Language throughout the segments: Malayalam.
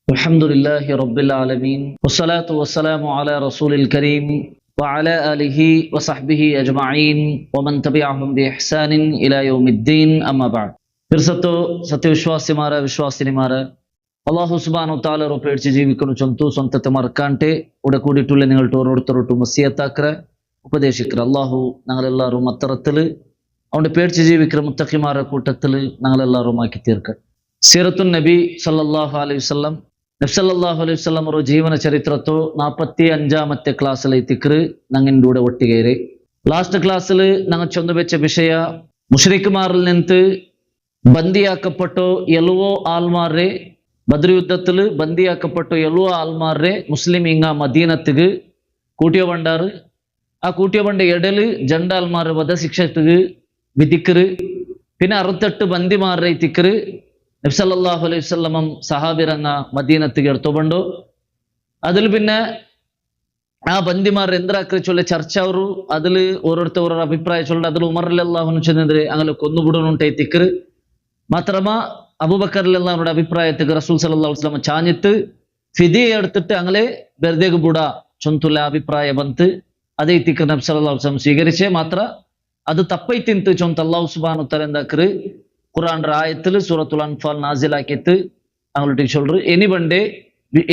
الحمد لله رب العالمين والصلاة والسلام على رسول الكريم وعلى آله وصحبه أجمعين ومن تبعهم بإحسان إلى يوم الدين أما بعد ഫിർസത്തോ സത്യവിശ്വാസിമാരെ വിശ്വാസിനിമാരെ അള്ളാഹു സുബ്ഹാനഹു വ തആല പേടിച്ച് ജീവിക്കണം ചൊന്തു സ്വന്തത്തെ മറക്കാണ്ട് ഇവിടെ കൂടിയിട്ടുള്ള നിങ്ങളുടെ ഓരോരുത്തരോട്ടും വസിയത്താക്കറെ ഉപദേശിക്കറ അള്ളാഹു ഞങ്ങളെല്ലാവരും അത്തരത്തില് അവന്റെ പേടിച്ച് ജീവിക്കുന്ന മുത്തഖിമാരെ കൂട്ടത്തില് ഞങ്ങളെല്ലാവരും ആക്കി തീർക്ക സീറത്തുൻ നബി സല്ലല്ലാഹു അലൈഹി വസല്ലം നബി സല്ലല്ലാഹു അലൈഹി വസല്ലം ഒരു ജീവന ചരിത്രത്തോ 45ാമത്തെ ക്ലാസ്സിലെ തിക്റ് ഞങ്ങളുടെ കൂടെ ഒട്ടികേറി ലാസ്റ്റ് ക്ലാസ്സിൽ ഞങ്ങൾ ചൊന്നു വെച്ച വിഷയ മുശ്രിക്കുമാരിൽ നിന്ന് ബന്ദിയാക്കപ്പെട്ടോ എല്ലുവോ ആൾമാരെ ബദ്ർ യുദ്ധത്തിൽ ബന്ദിയാക്കപ്പെട്ടോ എല്ലുവോ ആൾമാരെ മുസ്ലിമീങ്ങ മദീനത്തുക്ക് കൂട്ടിയ പണ്ടാറ് ആ കൂട്ടിയ പണ്ട ഇടല് ജണ്ടാൽമാർ വധശിക്ഷക്ക് വിധിക്കറ് പിന്നെ 68 ബന്ദിമാരുടെ തിക്കറ് നബി സല്ലല്ലാഹു അലൈഹി വസല്ലം സഹാബിരങ്ങ മദീനത്തുക്ക് എടുത്തുകൊണ്ടു അതിൽ പിന്നെ ആ ബന്ദിമാർ എന്താക്രി ചൊല്ല ചർച്ച ಅವರು അതിൽ ഓരോരുത്തർ അഭിപ്രായം ചൊല്ല അതിൽ ഉമർ റളിയല്ലാഹു അൻഹു ചെന്നെതിരെ അങ്ങനെ കൊന്നുവിടണുണ്ടായി തിക്കറ് മാത്രമാ അബൂബക്കർ റളിയല്ലാഹുവിന്റെ അഭിപ്രായത്തിക്ക് റസൂൽ സല്ലല്ലാഹു അലൈഹി വസല്ലം ചാഞ്ഞിട്ട് ഫിദിയ എടുത്തിട്ട് അങ്ങനെ വെറുതെ ബുട ചൊന്തുള്ള അഭിപ്രായ ಬಂತು ಅದೇ ತಿಕ್ಕ ನಬಿ ಸಲ್ಲಲ್ಲಾಹು ಅಲೈಹಿ ವಸಲ್ಲಂ ಸ್ವೀಕರಿಸೇ ಮಾತ್ರ ಅದು ತಪ್ಪೈತಿಂತು ಚೊಂತ ಅಲ್ಲಾಹು ಸುಬ್ಹಾನಹು ವ ತആല ಎಂದಾಕ್ರು ഖുർആൻ ആയത്തിൽ സൂറത്തുൽ അൻഫാൽ നാസിലാക്കിയിട്ട് അങ്ങോട്ട് ചൊല്ലു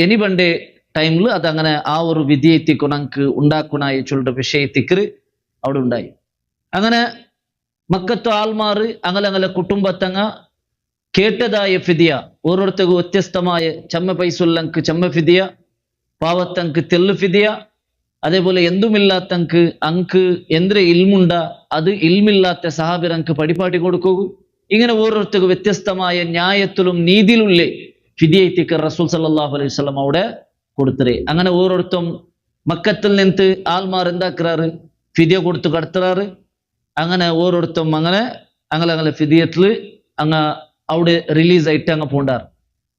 എനി ബണ്ടേ ടൈമിൽ അതങ്ങനെ ആ ഒരു വിധിയെത്തിക്കു നമുക്ക് ഉണ്ടാക്കുനായി ചൊല്ലുന്ന വിഷയത്തിക്ക് അവിടെ ഉണ്ടായി അങ്ങനെ മക്കത്ത് ആൾമാർ അങ്ങനെ കുടുംബത്തങ്ങ കേട്ടതായ ഫിദിയ ഓരോരുത്തർക്കും വ്യത്യസ്തമായ ചമ്മ പൈസുള്ളങ്ക് ചമ്മ ഫിദിയ പാവത്തങ്ക് തെല്ലു ഫിദിയ അതേപോലെ എന്തുമില്ലാത്തങ്ക് അങ്ക് എന്തൊരു ഇൽമുണ്ട അത് ഇൽമില്ലാത്ത സഹാബിരങ്ക് പടിപ്പാട്ടി കൊടുക്കൂ ഇങ്ങനെ ഓരോരുത്തർക്കും വ്യത്യസ്തമായ ന്യായത്തിലും നീതിയിലുള്ളേ ഫിദിയത്തിക്ക് റസൂൽ സല്ലല്ലാഹു അലൈഹി വസല്ലം അവിടെ കൊടുത്തരേ അങ്ങനെ ഓരോരുത്തരും മക്കത്തിൽ നിന്ന് ആൾമാർ എന്താക്കാറ് ഫിദിയ കൊടുത്തു കടത്തറാറ് അങ്ങനെ ഓരോരുത്തരും അങ്ങനെ ഫിദിയത്തിൽ അങ്ങ് അവിടെ റിലീസ് ആയിട്ട് അങ്ങ് പോണ്ടാറ്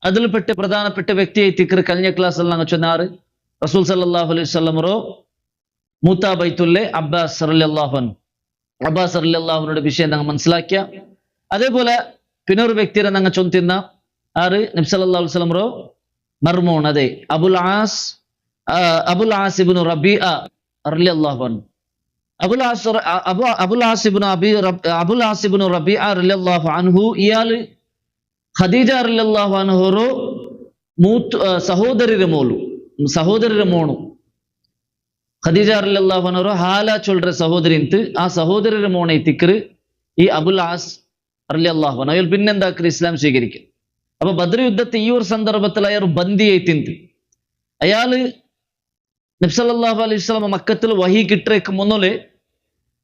അതിൽ പെട്ട് പ്രധാനപ്പെട്ട വ്യക്തിയായി തിക്കറ് കഴിഞ്ഞ ക്ലാസ്സിൽ അങ്ങ് ചൊന്നാറ് റസൂൽ സല്ലല്ലാഹു അലൈഹി വസല്ലമറോ മൂത്താ ബൈത്തുല്ലെ അബ്ബാസ് റളിയല്ലാഹു അൻഹുവിന്റെ വിഷയം ഞങ്ങൾ മനസ്സിലാക്കിയ അതേപോലെ പിന്നെ ഒരു വ്യക്തിയെ ഞങ്ങൾ ചൊന്തിന്ന ആറ് നബി സല്ലല്ലാഹു അലൈഹി വസല്ലമറോ മർമൂൺ അതെ അബുൽ ആസ് ഇബ്നു റബീഅ റളിയല്ലാഹു അൻഹു അബുൽ ആസ് ഇബ്നു റബീഅ റളിയല്ലാഹു അൻഹു ഇയാൾ ഖദീജ റളിയല്ലാഹു അൻഹുറോ സഹോദരರ മോണു ഖദീജ റളിയല്ലാഹു അൻഹു ഹാല ചൊല്ற സഹോദരി ಇಂತು ಆ സഹോദരರ മോണെ തിക്കറ് ഈ അബുൽ ആസ് റളിയല്ലാഹു അൻഹു അയാൾ പിന്നെന്താക്കി ഇസ്ലാം സ്വീകരിക്കും അപ്പൊ ബദ്ർ യുദ്ധത്തെ ഈ ഒരു സന്ദർഭത്തിൽ അയാൾ ബന്ദിയായി തിന്ത് അയാള് നബി സല്ലല്ലാഹു അലൈഹി വസല്ലം മക്കത്തിൽ വഹി കിട്ടേക്ക് മുന്നോലെ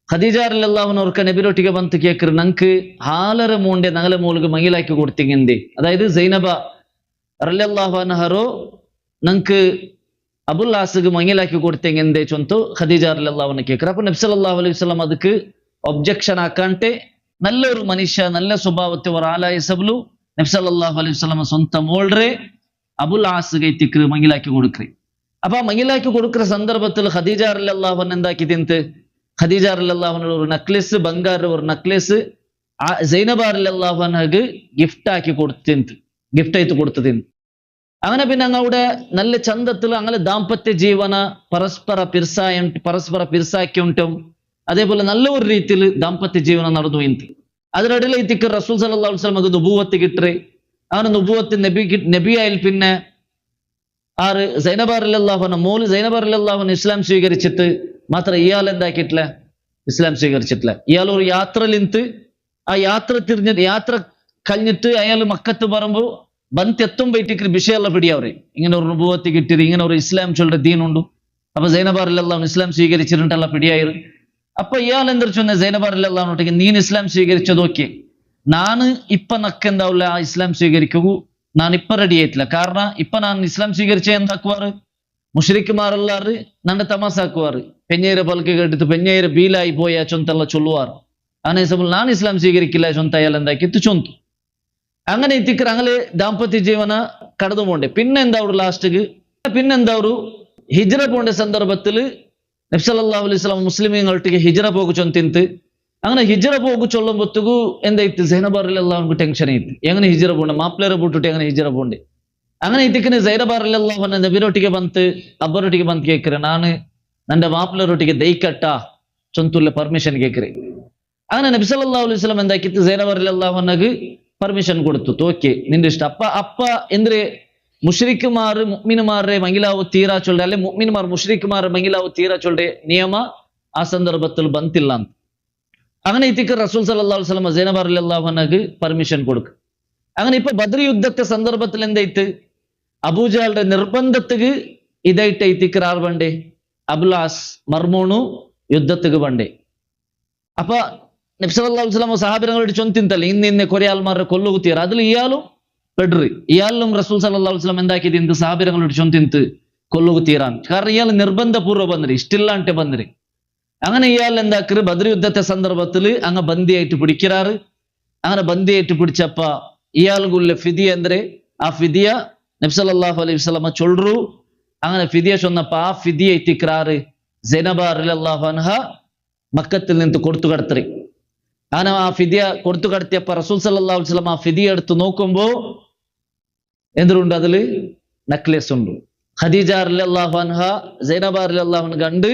ഖദീജ റളിയല്ലാഹു അൻഹ നബിരൊട്ടിಗೆ ಬಂತು ಕೇಕ್ರು ನಂക്ക് ഹാലര മോണ്ടെ നഗല മോൾക്ക് മങ്ങിലാക്കി കൊടുത്തിങ്ങെന്തേ അതായത് സൈനബ റളിയല്ലാഹു അൻഹറോ ನಂക്ക് അബുൽ ആസ്ക്ക് മങ്ങിലാക്കി കൊടുത്തിങ്ങെന്തേ ചൊന്തു ഖദീജ റളിയല്ലാഹു അൻഹ കേക്ರು അപ്പൊ നബി സല്ലല്ലാഹു അലൈഹി വസല്ലം ಅದಕ್ಕೆ ഒബ്ജക്ഷൻ ആക്കാണ്ട് നല്ലൊരു മനുഷ്യ നല്ല സ്വഭാവത്തെ ഒരാളായ സബ്ലു നബി സല്ലല്ലാഹു അലൈഹി വസല്ലം സ്വന്തം മോൾറെ അബുൽ ആസ്ക്ക് തിക്റ് മങ്ങിലാക്കി കൊടുക്രി അപ്പൊ മങ്ങിലാക്കി കൊടുക്കുന്ന സന്ദർഭത്തിൽ ഖദീജ റളിയല്ലാഹു അൻഹ എന്താക്കി തിന്ത് ഖദീജ റളിയല്ലാഹു അൻഹ ഒരു നെക്ലേസ് ബംഗാര ഒരു നെക്ലേസ് സൈനബ റളിയല്ലാഹു അൻഹക്ക് ഗിഫ്റ്റ് ആക്കി ഗിഫ്റ്റ് ആയിട്ട് കൊടുത്തതിന് അങ്ങനെ പിന്നെ അങ്ങവിടെ നല്ല ചന്തത്തിൽ അങ്ങനെ ദാമ്പത്യ ജീവന പരസ്പര പിർസാക്കിയിട്ടും അതേപോലെ നല്ല ഒരു രീതിയിൽ ദാമ്പത്യ ജീവന നടന്നു ಇಂತು അതിനിടയിൽ ഇതിക്ക് റസൂൽ സല്ലല്ലാഹു അലൈഹി വസല്ലം നുബുവത്ത് കിട്ടേ അങ്ങനെ നുബുവത്ത് നബിയായിൽ പിന്നെ ആറ് സൈനബ റളിയല്ലാഹു അൻഹ മോള് സൈനബ റളിയല്ലാഹു അൻഹ ഇസ്ലാം സ്വീകരിച്ചിട്ട് മാത്രം ഇയാൾ എന്താക്കിയിട്ടില്ല ഇസ്ലാം സ്വീകരിച്ചിട്ടില്ല ഇയാൾ ഒരു യാത്രയിലിന്ത് ആ യാത്ര കഴിഞ്ഞിട്ട് അയാൾ മക്കത്ത് പറയുമ്പോ ಬಂತೆತ್ತುಂಬೈಟಿಕ್ರಿ ವಿಷಯ ಎಲ್ಲ പിടിയവരെ ഇങ്ങനെ ഒരു നുബുവത്ത് കിട്ടിയത് ഇങ്ങനെ ഒരു ഇസ്ലാം ചൊല്ലുന്ന ദീനുണ്ട് അപ്പൊ സൈനബ റളിയല്ലാഹു അൻഹ ഇസ്ലാം സ്വീകരിച്ചിട്ടുണ്ടല്ല പിടിയായത് അപ്പൊ ഇയാൾ എന്തൊരു ചൊന്ന സൈനബ റളിയല്ലാഹു അൻഹ നീൻ ഇസ്ലാം സ്വീകരിച്ചത് ഓക്കെ ನಾನು ನಕ್ಕೆಂದಾವಿಲ್ಲ ಆ ಇಸ್ಲಾಂ ಸ್ವೀകരിക്കൂ ನಾನು ರೆಡಿ ಆಯ್ತಿಲ್ಲ ಕಾರಣ ನಾನು ಇಸ್ಲಾಂ ಸ್ವೀകരിച്ചേ എന്താക്കുവാറ് മുശ്രിക്കുമാരെല്ലാവരും നന്റെ തമാസാക്കുവാറ് പെഞ്ഞേര പൽക്ക് കേട്ടിട്ട് പെഞ്ഞേര ബീലായി പോയ ചൊന്തല്ല ചൊല്ലുവാറ് അങ്ങനെ ನಾನು ഇസ്ലാം സ്വീകരിക്കില്ല ചൊന്ത അയാൾ എന്താക്കിತ್ತು ചൊന്തു അങ്ങനെ എത്തിക്കർ അങ്ങനെ ദാമ്പത്യ ജീവന കടന്നു പോണ്ടേ പിന്നെന്താവു ലാസ്റ്റിക്ക് പിന്നെന്താവു ഹിജ്റ പോണ്ട സന്ദർഭത്തിൽ നബി സല്ലല്ലാഹു അലൈഹി വസല്ലം മുസ്ലിമീങ്ങൾക്ക് ഹിജ്റ പോകു ചൊന്തിಂತು അങ്ങനെ ഹിജ്റ പോകു ചൊല്ലുമ്പോഴത്തേക്കു എന്തായിട്ട് സൈനബ റളിയല്ലാഹു അൻഹ ടെൻഷൻ ആയിട്ട് എങ്ങനെ ഹിജ്റ പോണ്ടേ മാപ്പിളരെ പോട്ടിട്ട് എങ്ങനെ ഹിജ്റ പോണ്ടേ അങ്ങനെ ಇದಕ್ಕೆ ಜೈನಬ್ ರಲಿಯಲ್ಲಾಹು ಅನ್ಹಾ ನಬಿರೊಟ್ಟಿಗೆ ಬಂತು, ಅಬ್ಬರೊಟ್ಟಿಗೆ ಬಂತು ಕೇಕ್ರೆ, ನಾನು ನನ್ನ ಮಾಪ್ಲರೊಟ್ಟಿಗೆ ದೈಕಟ್ಟ ಚೊಂತುಲ್ಲ ಪರ್ಮಿಷನ್ ಕೇಕ್ರಿ. അങ്ങനെ നബി സല്ലല്ലാഹു അലൈഹി വസല്ലം എന്താക്കിയിട്ട് സൈനബ് റളിയല്ലാഹു അൻഹക്ക് പെർമിഷൻ കൊടുത്തു. ഓക്കെ, നിന്റെ ഇഷ്ടം. അപ്പ എന്ದ್ರೆ മുശ്രിക്കുമാർ മുഅ്മിനുമാരെ മംഗിലാവു തീരാ ചൊല്ലെ, അല്ലെ മുഅ്മിനുമാർ മുശ്രിക്കുമാരെ മംഗിലാവു തീരാ ചൊല്ലെ നിയമ ആ സന്ദർഭത്തിൽ ಬಂತಿಲ್ಲ ಅಂತ. അങ്ങനെ ഇതിക്ക് റസൂൽ സല്ലല്ലാഹു അലൈഹി വസല്ലം സൈനബ് റളിയല്ലാഹു അൻഹക്ക് പെർമിഷൻ കൊടുക്കും. അങ്ങനെ ഇപ്പൊ ബദർ യുദ്ധത്തെ സന്ദർഭത്തിൽ എന്തായിട്ട് അബൂജഹലിന്റെ നിർബന്ധത്തിക്ക് ഇതായിട്ട് ഇതിക്ക് ആർ വേണ്ടേ, അബുലാസ് മർമൂണു യുദ്ധത്തിക്ക് വേണ്ടേ. അപ്പൊ നബി സല്ലല്ലാഹു അലൈഹി വസല്ലം സഹാബികളോട് ചൊന്തിന്തല്ല, ഇന്നെ കുറെ ആൾമാരെ കൊല്ലുകുത്തിയാർ, അതിൽ ഇയാളും പെഡ്രി. ഇയാളിലും റസൂൽ സല്ലല്ലാഹു അലൈഹി വസല്ലം എന്താക്കിയത്, ಇಂದು സഹാബികളോട് ചൊന്തിന്ത് കൊല്ലുകുത്തിയാൻ. കാരണം ഇയാൾ നിർബന്ധപൂർവ്വം ಬಂದ್ರಿ, ഇഷ്ടില്ല ಅಂತ ಬಂದ್ರಿ. അങ്ങനെ ഇയാൾ എന്താക്കറ് ബദർ യുദ്ധത്തെ സന്ദർഭത്തിൽ അങ്ങ് ബന്ദിയായിട്ട് പിടിക്കാറ്. അങ്ങനെ ബന്ദിയായിട്ട് പിടിച്ചപ്പ ഇയാൾക്കുള്ള ഫിദിയ ಅಂದ್ರೆ ആ ഫിദിയ നബി സല്ലല്ലാഹു അലൈഹി വസല്ലം ചൊല്ലുರು. അങ്ങനെ ഫിദിയ ചൊന്നപ്പ ആ ഫിദിയ ഇത്തിക്രാറ് സൈനബ റളിയല്ലാഹു അൻഹ മക്കത്തിൽ നിന്ന് കൊടുത്തു കടത്തറി. അങ്ങനെ ആ ഫിദിയ കൊടുത്തു കടത്തിയപ്പ റസൂൽ സല്ലല്ലാഹു അലൈഹി വസല്ലം ആ ഫിദിയ എടുത്ത് നോക്കുമ്പോ എന്തുണ്ട്, അതില് നെക്ലേസ് ഉണ്ട്. ഖദീജ റളിയല്ലാഹു അൻഹ സൈനബ റളിയല്ലാഹു അൻഹ കണ്ട്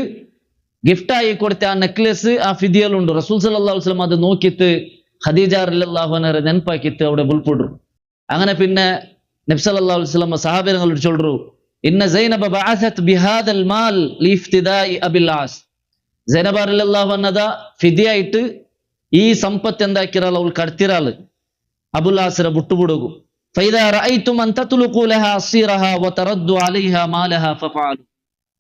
ഗിഫ്റ്റായി കൊടുത്ത ആ നെക്ലേസ് ആ ഫിദിയയിലുണ്ട്. റസൂൽ സല്ലല്ലാഹു അലൈഹി വസല്ലം അത് നോക്കിയിട്ട് ഖദീജ റളിയല്ലാഹു അൻഹ നെനപ്പാക്കിയിട്ട് അവിടെ ബുൾപുടു. അങ്ങനെ പിന്നെ നബി സല്ലല്ലാഹു അലൈഹി വസല്ലം സഹാബികളോട് ചൊല്ലുರು, ഇന്ന സൈനബ ബഅസത് ബിഹാദൽ മാൽ ലിഇഫ്തിദാഇ അബിൽ ആസ്. സൈനബ റളിയല്ലാഹു അൻഹ ഫിദിയായിട്ട് ഈ സമ്പത്ത് എന്താക്കിറാൾ അവൾ കടത്തിറാള് അബുൽ ആസിറെ ബുട്ടുബുടുകു. ഫൈദാ റഅയ്തും അൻ തത്ലുഖു ലഹാ അസീറഹാ വതറദ്ദു അലൈഹാ മാലഹാ ഫഫഅലു.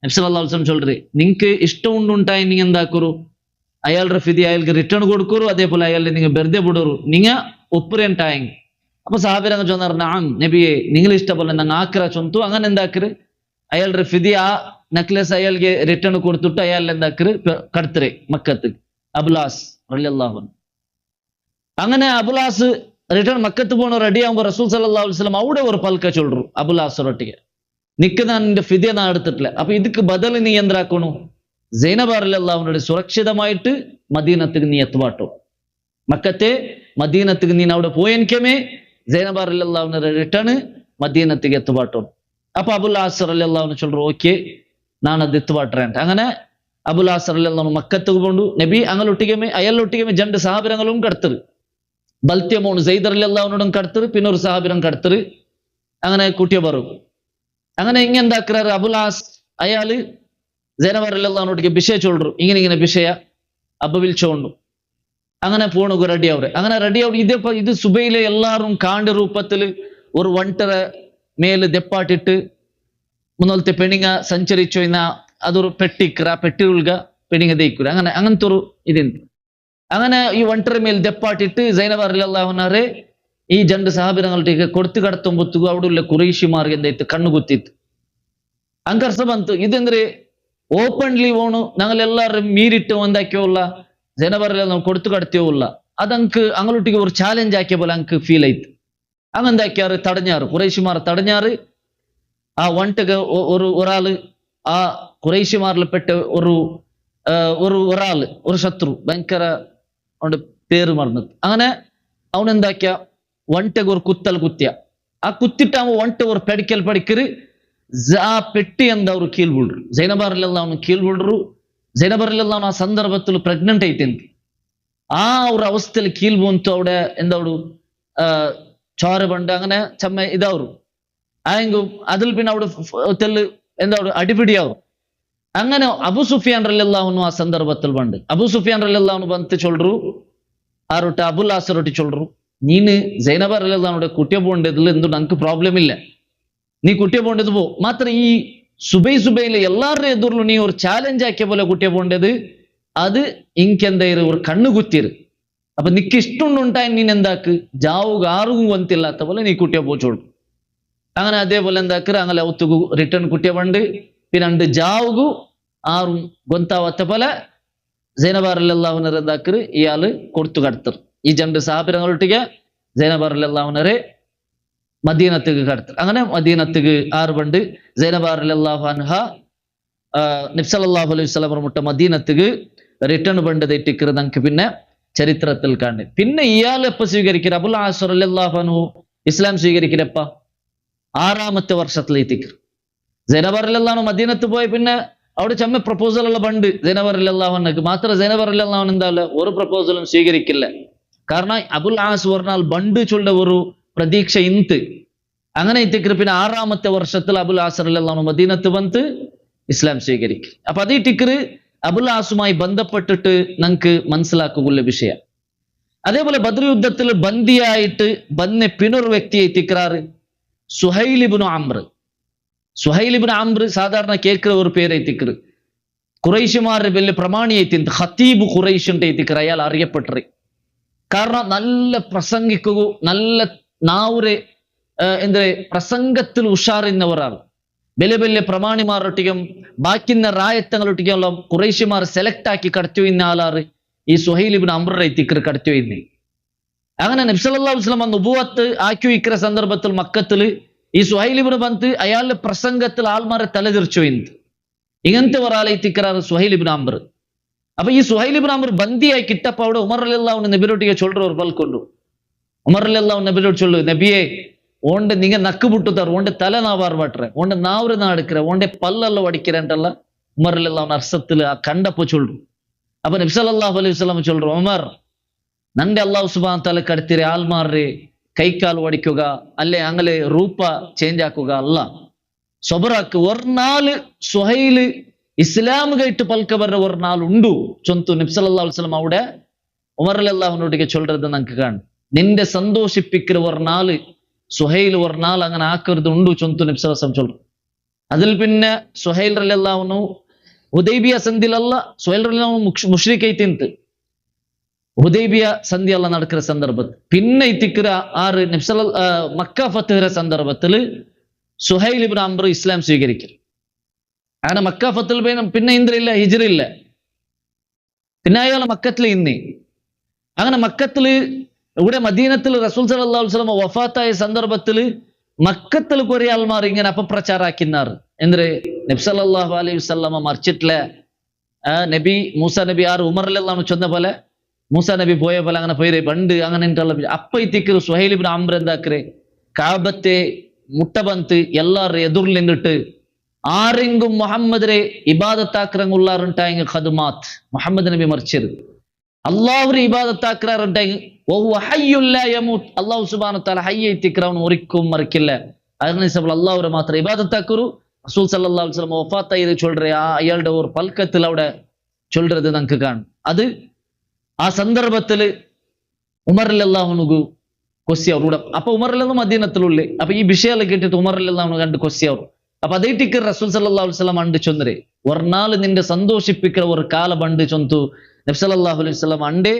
നബി സല്ലല്ലാഹു അലൈഹി വസല്ലം ചൊല്ലുറ്, നിങ്ങൾക്ക് ഇഷ്ടം ഉണ്ടുണ്ടായി നിങ്ങൾ എന്താക്കുറു, അയാളുടെ ഫിദി അയാൾക്ക് റിട്ടേൺ കൊടുക്കുറു, അതേപോലെ അയാളെ നിങ്ങൾ വെറുതെ വിടുറു, നിങ്ങൾ ഒപ്പുരണ്ടായെങ്കിൽ. അപ്പൊ സഹാബിരങ്ങൾ ചൊന്നാർ, നഅം നബിയെ, നിങ്ങൾ ഇഷ്ടപോലെ ഞങ്ങൾ ആക്കിറ ചൊന്തു. അങ്ങനെ എന്താക്കറ് അയാളുടെ ഫിദി ആ നെക്ലേസ് അയാൾക്ക് റിട്ടേൺ കൊടുത്തിട്ട് അയാൾ എന്താക്കറ് കടത്തരെ മക്കത്ത് അബുലാസ് റളിയല്ലാഹു അൻഹു. അങ്ങനെ അബുലാസ് റിട്ടേൺ മക്കത്ത് പോണ റെഡി ആകുമ്പോൾ റസൂൽ സല്ലല്ലാഹു അലൈഹി വസല്ലം അവിടെ ഒരു പൽക്ക ചൊല്ലുರು അബുലാസറൊಟ್ಟಿಗೆ, നിക്ക് ഞാൻ നിന്റെ ഫിദിയ ഞാൻ എടുത്തിട്ടില്ല. അപ്പൊ ഇതിക്ക് ബദൽ നീ എന്താക്കണു, സൈനബ റളിയല്ലാഹു അൻഹയുടെ സുരക്ഷിതമായിട്ട് മദീനത്തിക്ക് നീ എത്തുവാട്ടോ. മക്കത്തെ മദീനത്തിക്ക് നീ അവിടെ പോയെനിക്കമേ സൈനബ റളിയല്ലാഹു അൻഹയുടെ റിട്ടേൺ മദീനത്തിക്ക് എത്തുവാട്ടോ. അപ്പൊ അബുൽ ആസ് റളിയല്ലാഹു അൻഹു ചൊല്ലുರು, ഓക്കെ ನಾನು ಅದು ಎತ್ತುವಾಟ್ರೆ. അങ്ങനെ അബുൽ ആസ് റളിയല്ലാഹു അൻഹു മക്കത്തുക്ക് പോണ്ടു. നബി അങ്ങലൊട്ടികമേ അയാളൊട്ടികമേ രണ്ട് സഹാബിരങ്ങളും കടത്തറ്, ബൽത്യമോണ് സൈദ് റളിയല്ലാഹു അൻഹുവും കടത്തറ്, പിന്നെ ഒരു സഹാബിരം കടത്തറ്. അങ്ങനെ കുട്ടിയ പറു. അങ്ങനെ ഇങ്ങെന്താക്കാറ് അബുൽ ആസ് അയാള് സൈനബ റളിയല്ലാഹു അൻഹുവിಗೆ വിഷയ ചൊല്ലുರು, ഇങ്ങനെ വിഷയ അബ്ബ വിളിച്ചോണ്ടു. അങ്ങനെ പോണു റെഡി ആവുറെ. അങ്ങനെ റെഡി ആവും. ഇത് സുബൈയിലെ എല്ലാരും കാണ്ട രൂപത്തിൽ ഒരു വണ്ടര മേല് ദെപ്പാട്ടിട്ട് മുന്നോലത്തെ പെണിങ്ങ സഞ്ചരിച്ചു ഇന്ന അതൊരു പെട്ടിക്കറ, പെട്ടി ഉൾഗ പെണിങ്ങ ദയിക്കുര. അങ്ങനത്തെ ഒരു ഇതുണ്ട്. അങ്ങനെ ഈ വണ്ടര മേൽ ദെപ്പാട്ടിട്ട് സൈനബ റളിയല്ലാഹു അൻഹയെ ഈ രണ്ട് സഹാബിരങ്ങളുടെ കൊടുത്തു കടത്തുമ്പൊത്തുക അവിടെയുള്ള കുറേശിമാർക്ക് എന്തായിട്ട് കണ്ണുകുത്തിತ್ತು. ಅಂಕರ್ಸ ಬಂತು. ಇದಂದ್ರೆ ಓಪನ್ಲಿ ಓಣು ഞങ്ങളെല്ലാവരും മീരിട്ട് എന്താക്കിയോല്ല സൈനബ റളിയല്ലാഹു അൻഹ കൊടുത്തു കടത്തിയോല്ല. അതങ്ക് അങ്ങോട്ടേക്ക് ഒരു ചാലഞ്ച് ആക്കിയ പോലെ അങ്ക് ഫീൽ ആയിട്ട് അങ്ങെന്താക്കിയാറ് തടഞ്ഞാറ്, കുറേശിമാർ തടഞ്ഞാറ്. ആ വണ്ടക്ക് ഒരാള് ആ കുറേശിമാരിൽ പെട്ട ഒരാള് ഒരു ശത്രു ഭയങ്കര അവന്റെ പേര് മറന്നത്. അങ്ങനെ അവനെന്താക്കിയ വണ്ടക്ക് ഒരു കുത്തൽ കുത്തിയ. ആ കുത്തിട്ട് അവൻ വണ്ട ഒരു പഠിക്കല് ആ പെട്ടി എന്താ ഒരു കീഴ് വീഴു. സൈനബ റളിയല്ലാഹു അൻഹ കീഴ് വീഴു. സൈനബ റളിയല്ലാഹു അൻഹ ആ സന്ദർഭത്തിൽ പ്രഗ്നന്റ് ആയിട്ടുണ്ട്. ആ ഒരു അവസ്ഥയിൽ കീഴ് വീണിട്ട് അവിടെ എന്താ ചോര പണ്ട് അങ്ങനെ ചമ്മ ഇതാവും. ആയെങ്കും അതിൽ പിന്നെ അവിടെ തെല്ല് എന്താ അടിപിടിയാവും. അങ്ങനെ അബു സുഫിയാൻ റളിയല്ലാഹു അൻഹു ആ സന്ദർഭത്തിൽ പണ്ട് അബു സുഫിയാൻ റളിയല്ലാഹു അൻഹു ಬಂತು ചൊല്ലുರು, ആരൊട്ട് അബുൽ ആസറൊട്ടി ചൊല്ലുರು, നീന് സൈനബ റളിയല്ലാഹു അൻഹയുടെ കുട്ടിയെ പോകേണ്ടതിൽ എന്തു നമുക്ക് പ്രോബ്ലം ഇല്ല, നീ കുട്ടിയെ പോകേണ്ടത് പോ. മാത്രം ഈ സുബൈയിലെ എല്ലാവരുടെ എതിർലും നീ ഒരു ചാലഞ്ച് ആക്കിയ പോലെ കുട്ടിയെ പോകേണ്ടത് അത് ഇങ്കെന്തായിരു ഒരു കണ്ണുകുത്തിയത്. അപ്പൊ നിക്ക് ഇഷ്ടമുണ്ടായി നീൻ എന്താക്ക് ജാവുക ആർക്കും ഗൊന്തില്ലാത്ത പോലെ നീ കുട്ടിയെ പോച്ചോളൂ. അങ്ങനെ അതേപോലെ എന്താക്കറ് അങ്ങനെ ഒത്തുകു റിട്ടേൺ കുട്ടിയെ പണ്ട് പിന്നെ ജാവുകു ആറും ഗൊന്താവാത്ത പോലെ സൈനബ റളിയല്ലാഹു അൻഹ എന്താക്കറ് ഇയാള് കൊടുത്തു കടത്തർ. ഈ രണ്ട് സഹാബിരങ്ങളൊട്ടിಗೆ സൈനബ റളിയല്ലാഹു അൻഹയെ മദീനത്തേക്ക് കടത്തർ. അങ്ങനെ മദീനത്തേക്ക് ആറ് പണ്ട് സൈനബ റളിയല്ലാഹു അൻഹ നബി സല്ലല്ലാഹു അലൈഹി വസല്ലം മുട്ട മദീനത്തേക്ക് റിട്ടേൺ പണ്ട് തെറ്റിക്കറ് നമുക്ക് പിന്നെ ചരിത്രത്തിൽ കാണുന്നത്. പിന്നെ ഇയാൾ എപ്പോ സ്വീകരിക്കുക, അബുൽ ആസ് റളിയല്ലാഹു അൻഹു ഇസ്ലാം സ്വീകരിക്കലപ്പ 6-ാമത്തെ വർഷത്തിലെ ഈ തിക്ർ. സൈനബ റളിയല്ലാഹു മദീനത്ത് പോയി പിന്നെ അവിടെ ചെമ്മ പ്രപ്പോസൽ ഉള്ള പണ്ട് സൈനബ റളിയല്ലാഹുവിനക്ക് മാത്രം സൈനബ റളിയല്ലാഹു എന്താ ഒരു പ്രപ്പോസലും സ്വീകരിക്കില്ല. കാരണം അബുൽ ആസ് പറഞ്ഞാൽ ബണ്ട് ചൊല്ല ഒരു പ്രതീക്ഷ ഇന്ത് അങ്ങനെ ഈ തിക്ർ. പിന്നെ 6-ാമത്തെ വർഷത്തിൽ അബുൽ ആസ് റളിയല്ലാഹു മദീനത്ത് വന്ന് ഇസ്ലാം സ്വീകരിക്കും. അപ്പൊ അതീ ടിക്കർ അബുൽ ആസുമായി ബന്ധപ്പെട്ടിട്ട് നമുക്ക് മനസ്സിലാക്കുള്ള വിഷയം. അതേപോലെ ബദ്ർ യുദ്ധത്തിൽ ബന്ദിയായിട്ട് ബന്നെ പിന്നൊരു വ്യക്തിയെ തിക്രാറ് സുഹൈൽ ഇബ്നു അംർ. സുഹൈൽ ഇബ്നു അംർ സാധാരണ കേൾക്കുന്ന ഒരു പേരെ തിക്ർ. ഖുറൈശിമാരുടെ വലിയ പ്രമാണിയെ തിന്ത് ഖതീബ് ഖുറൈഷിന്റെ തിക്ർ. അയാൾ അറിയപ്പെട്ടത് കാരണം നല്ല പ്രസംഗിക്കുക, നല്ല നാവുരെ എന്താ പ്രസംഗത്തിൽ ഉഷാറിന്നവരാണ്. വലിയ വലിയ പ്രമാണിമാരൊട്ടിക്കും ബാക്കിന്ന റായത്തങ്ങളൊട്ടിക്കും ഖുറൈശിമാർ സെലക്ട് ആക്കി കടത്തി വരുന്ന ആളാറ് ഈ സുഹൈൽ ഇബ്നു അംറിന്റെ തിക്ർ കടത്തി വരുന്നേ. അങ്ങനെ നബി സല്ലല്ലാഹു അലൈഹി വസല്ലം നുബുവത്ത് ആക്കി വയ്ക്കുന്ന സന്ദർഭത്തിൽ മക്കത്തിൽ ഈ സുഹൈൽ ഇബ്നു ബന്ത് അയാളുടെ പ്രസംഗത്തിൽ ആൾമാരെ തലതിരിച്ചു വരുന്നത്. ഇങ്ങനത്തെ ഒരാളെ തിക്റാറ് സുഹൈൽ ഇബ്നു അംർ. അപ്പൊ ഈ സുഹൈൽ ഇബ്നു അംർ ബന്ദിയായി കിട്ടപ്പോ അവിടെ ഉമർ റളിയല്ലാഹു അൻഹു നബിയോട്ടിಗೆ ചൊല്ലുற ഒരു പൽക്കൊണ്ടു. ഉമർ റളിയല്ലാഹു അൻഹു നബിയോട് ചൊല്ലു, നബിയെ ഓണ്ട് നിങ്ങ നക്ക് പുട്ടുത്താർ, ഓണ്ട് തല നാവാർ വാട്ടറെ, ഓണ്ട് നാവറ് നാടുക്കിற, ഓണ്ടെ പല്ലെല്ലാം അടിக்கிறേണ്ടല്ല ഉമർ റളിയല്ലാഹു അൻഹു അർസത്തിൽ ആ കണ്ടപ്പോ ചൊല്ലു. അപ്പൊ നബി സല്ലല്ലാഹു അലൈഹി വസല്ലം ചൊല്ലു, ഉമർ നന്റെ അല്ലാഹു സുബ്ഹാനഹു തആല കടത്തിരെ ആൾമാരെ കൈക്കാൽ ഓടിക്കുക അല്ലെ അങ്ങനെ റൂപ ചേഞ്ച് ആക്കുക അല്ല, സബറാക്ക്. ഒരു നാല് സുഹൈല് ഇസ്ലാം കൈട്ട് പൽക്ക വര ഒരു നാൾ ഉണ്ടു ചൊന്തു നബി സല്ലല്ലാഹു അലൈഹി വസല്ലം അവിടെ ഉമർ റളിയല്ലാഹു അൻഹുവിനോട് ചൊല്ലறது നമുക്ക് കാണും. നിന്റെ സന്തോഷിപ്പിക്കുന്ന ഒരു നാള് സുഹൈൽ ഒരു നാൾ അങ്ങനെ ആക്കരുത് ഉണ്ടു ചൊന്തു നബി സല്ലല്ലാഹു അലൈഹി വസല്ലം ചൊല്ലു. അതിൽ പിന്നെ സുഹൈൽ റളിയല്ലാഹു അൻഹു ഹുദൈബിയ സന്ധിയിലല്ല സുഹൈൽ റളിയല്ലാഹു അൻഹു മുശ്രിക്കൈ തിന്ത് ഹുദൈബിയ സന്ധി എല്ലാം നടക്കുന്ന സന്ദർഭത്തിൽ പിന്നെ ഇത്തിക്കിற ആറ് മക്ക ഫത്തുഹിற സന്ദർഭത്തിൽ സുഹൈൽ ഇബ്നു അംർ ഇസ്ലാം സ്വീകരിക്കും. അങ്ങനെ മക്ക ഫത്തിൽ പിന്നെ ഇന്ദ്രില്ല ഹിജ്റില്ല, പിന്നെ അയാൾ മക്കത്തിൽ ഇന്നേ. അങ്ങനെ മക്കത്തില് ഇവിടെ മദീനത്തിൽ റസൂൽ സല്ലല്ലാഹു അലൈഹി വസല്ലം വഫാത്തായ സന്ദർഭത്തിൽ മക്കത്തിൽ കുറെ ആൾമാർ ഇങ്ങനെ അപപ്രചാരാക്കിനാറ്. എന്ത് നബി സല്ലല്ലാഹു അലൈഹി വസല്ലം മരിച്ചിട്ടില്ല, നബി മൂസ നബി ആറ് ഉമർ റളിയല്ലാഹു അൻഹു ചൊന്ന പോലെ മൂസ നബി പോയ പോലെ അങ്ങനെ പോയി പണ്ട് അങ്ങനെ അപ്പ ഇത്തിക്കർ സുഹൈൽ ഇബ്നു അംർ എന്താക്കರೆ കാബത്തെ മുട്ട ബന്ത് എല്ലാവരുടെ എതിർൽ നിന്നിട്ട് ആരെങ്കും മുഹമ്മദിനെ ഇബാദത്താക്കുള്ളാറുണ്ടായെങ്കിൽ ഖദുമാത്ത് മുഹമ്മദ് നബി മരിച്ചത് അള്ളാഹുരെ ഇബാദത്താക്കുറാറുണ്ടായെങ്കിൽ അള്ളാഹു സുബ്ഹാനഹു തആല ഹയ്യ ഇത്തിക്കറവൻ ഒരിക്കും മറിക്കില്ല. അതിനനുസരിച്ച് അള്ളാഹുരെ മാത്രം ഇബാദത്താക്കുറു. റസൂൽ സല്ലല്ലാഹു അലൈഹി വസല്ലം വഫാത്തായി ചൊല്ലറേ അയാളുടെ ഒരു പൽക്കത്തിൽ അവിടെ ചൊല്ലறது നമുക്ക് കാണും. അത് ആ സന്ദർഭത്തിൽ ഉമർ റളിയല്ലാഹു അൻഹു കൊസ്സി അവരുടെ അപ്പൊ ഉമർ റളിയല്ലാഹു മദീനത്തിലുള്ളേ. അപ്പൊ ഈ വിഷയം കേട്ടിട്ട് ഉമർ റളിയല്ലാഹു അൻഹു കണ്ട് കൊസ്സി അവർ. അപ്പൊ അതേ ടിക്കർ റസൂൽ സല്ലല്ലാഹു അലൈഹി വസല്ലം അണ്ട് ചൊന്നരെ ഒരു നാൾ നിന്റെ സന്തോഷിപ്പിക്കുന്ന ഒരു കാല ബണ്ട് ചൊന്തു നബി സല്ലല്ലാഹു അലൈഹി വസല്ലം അണ്ടേ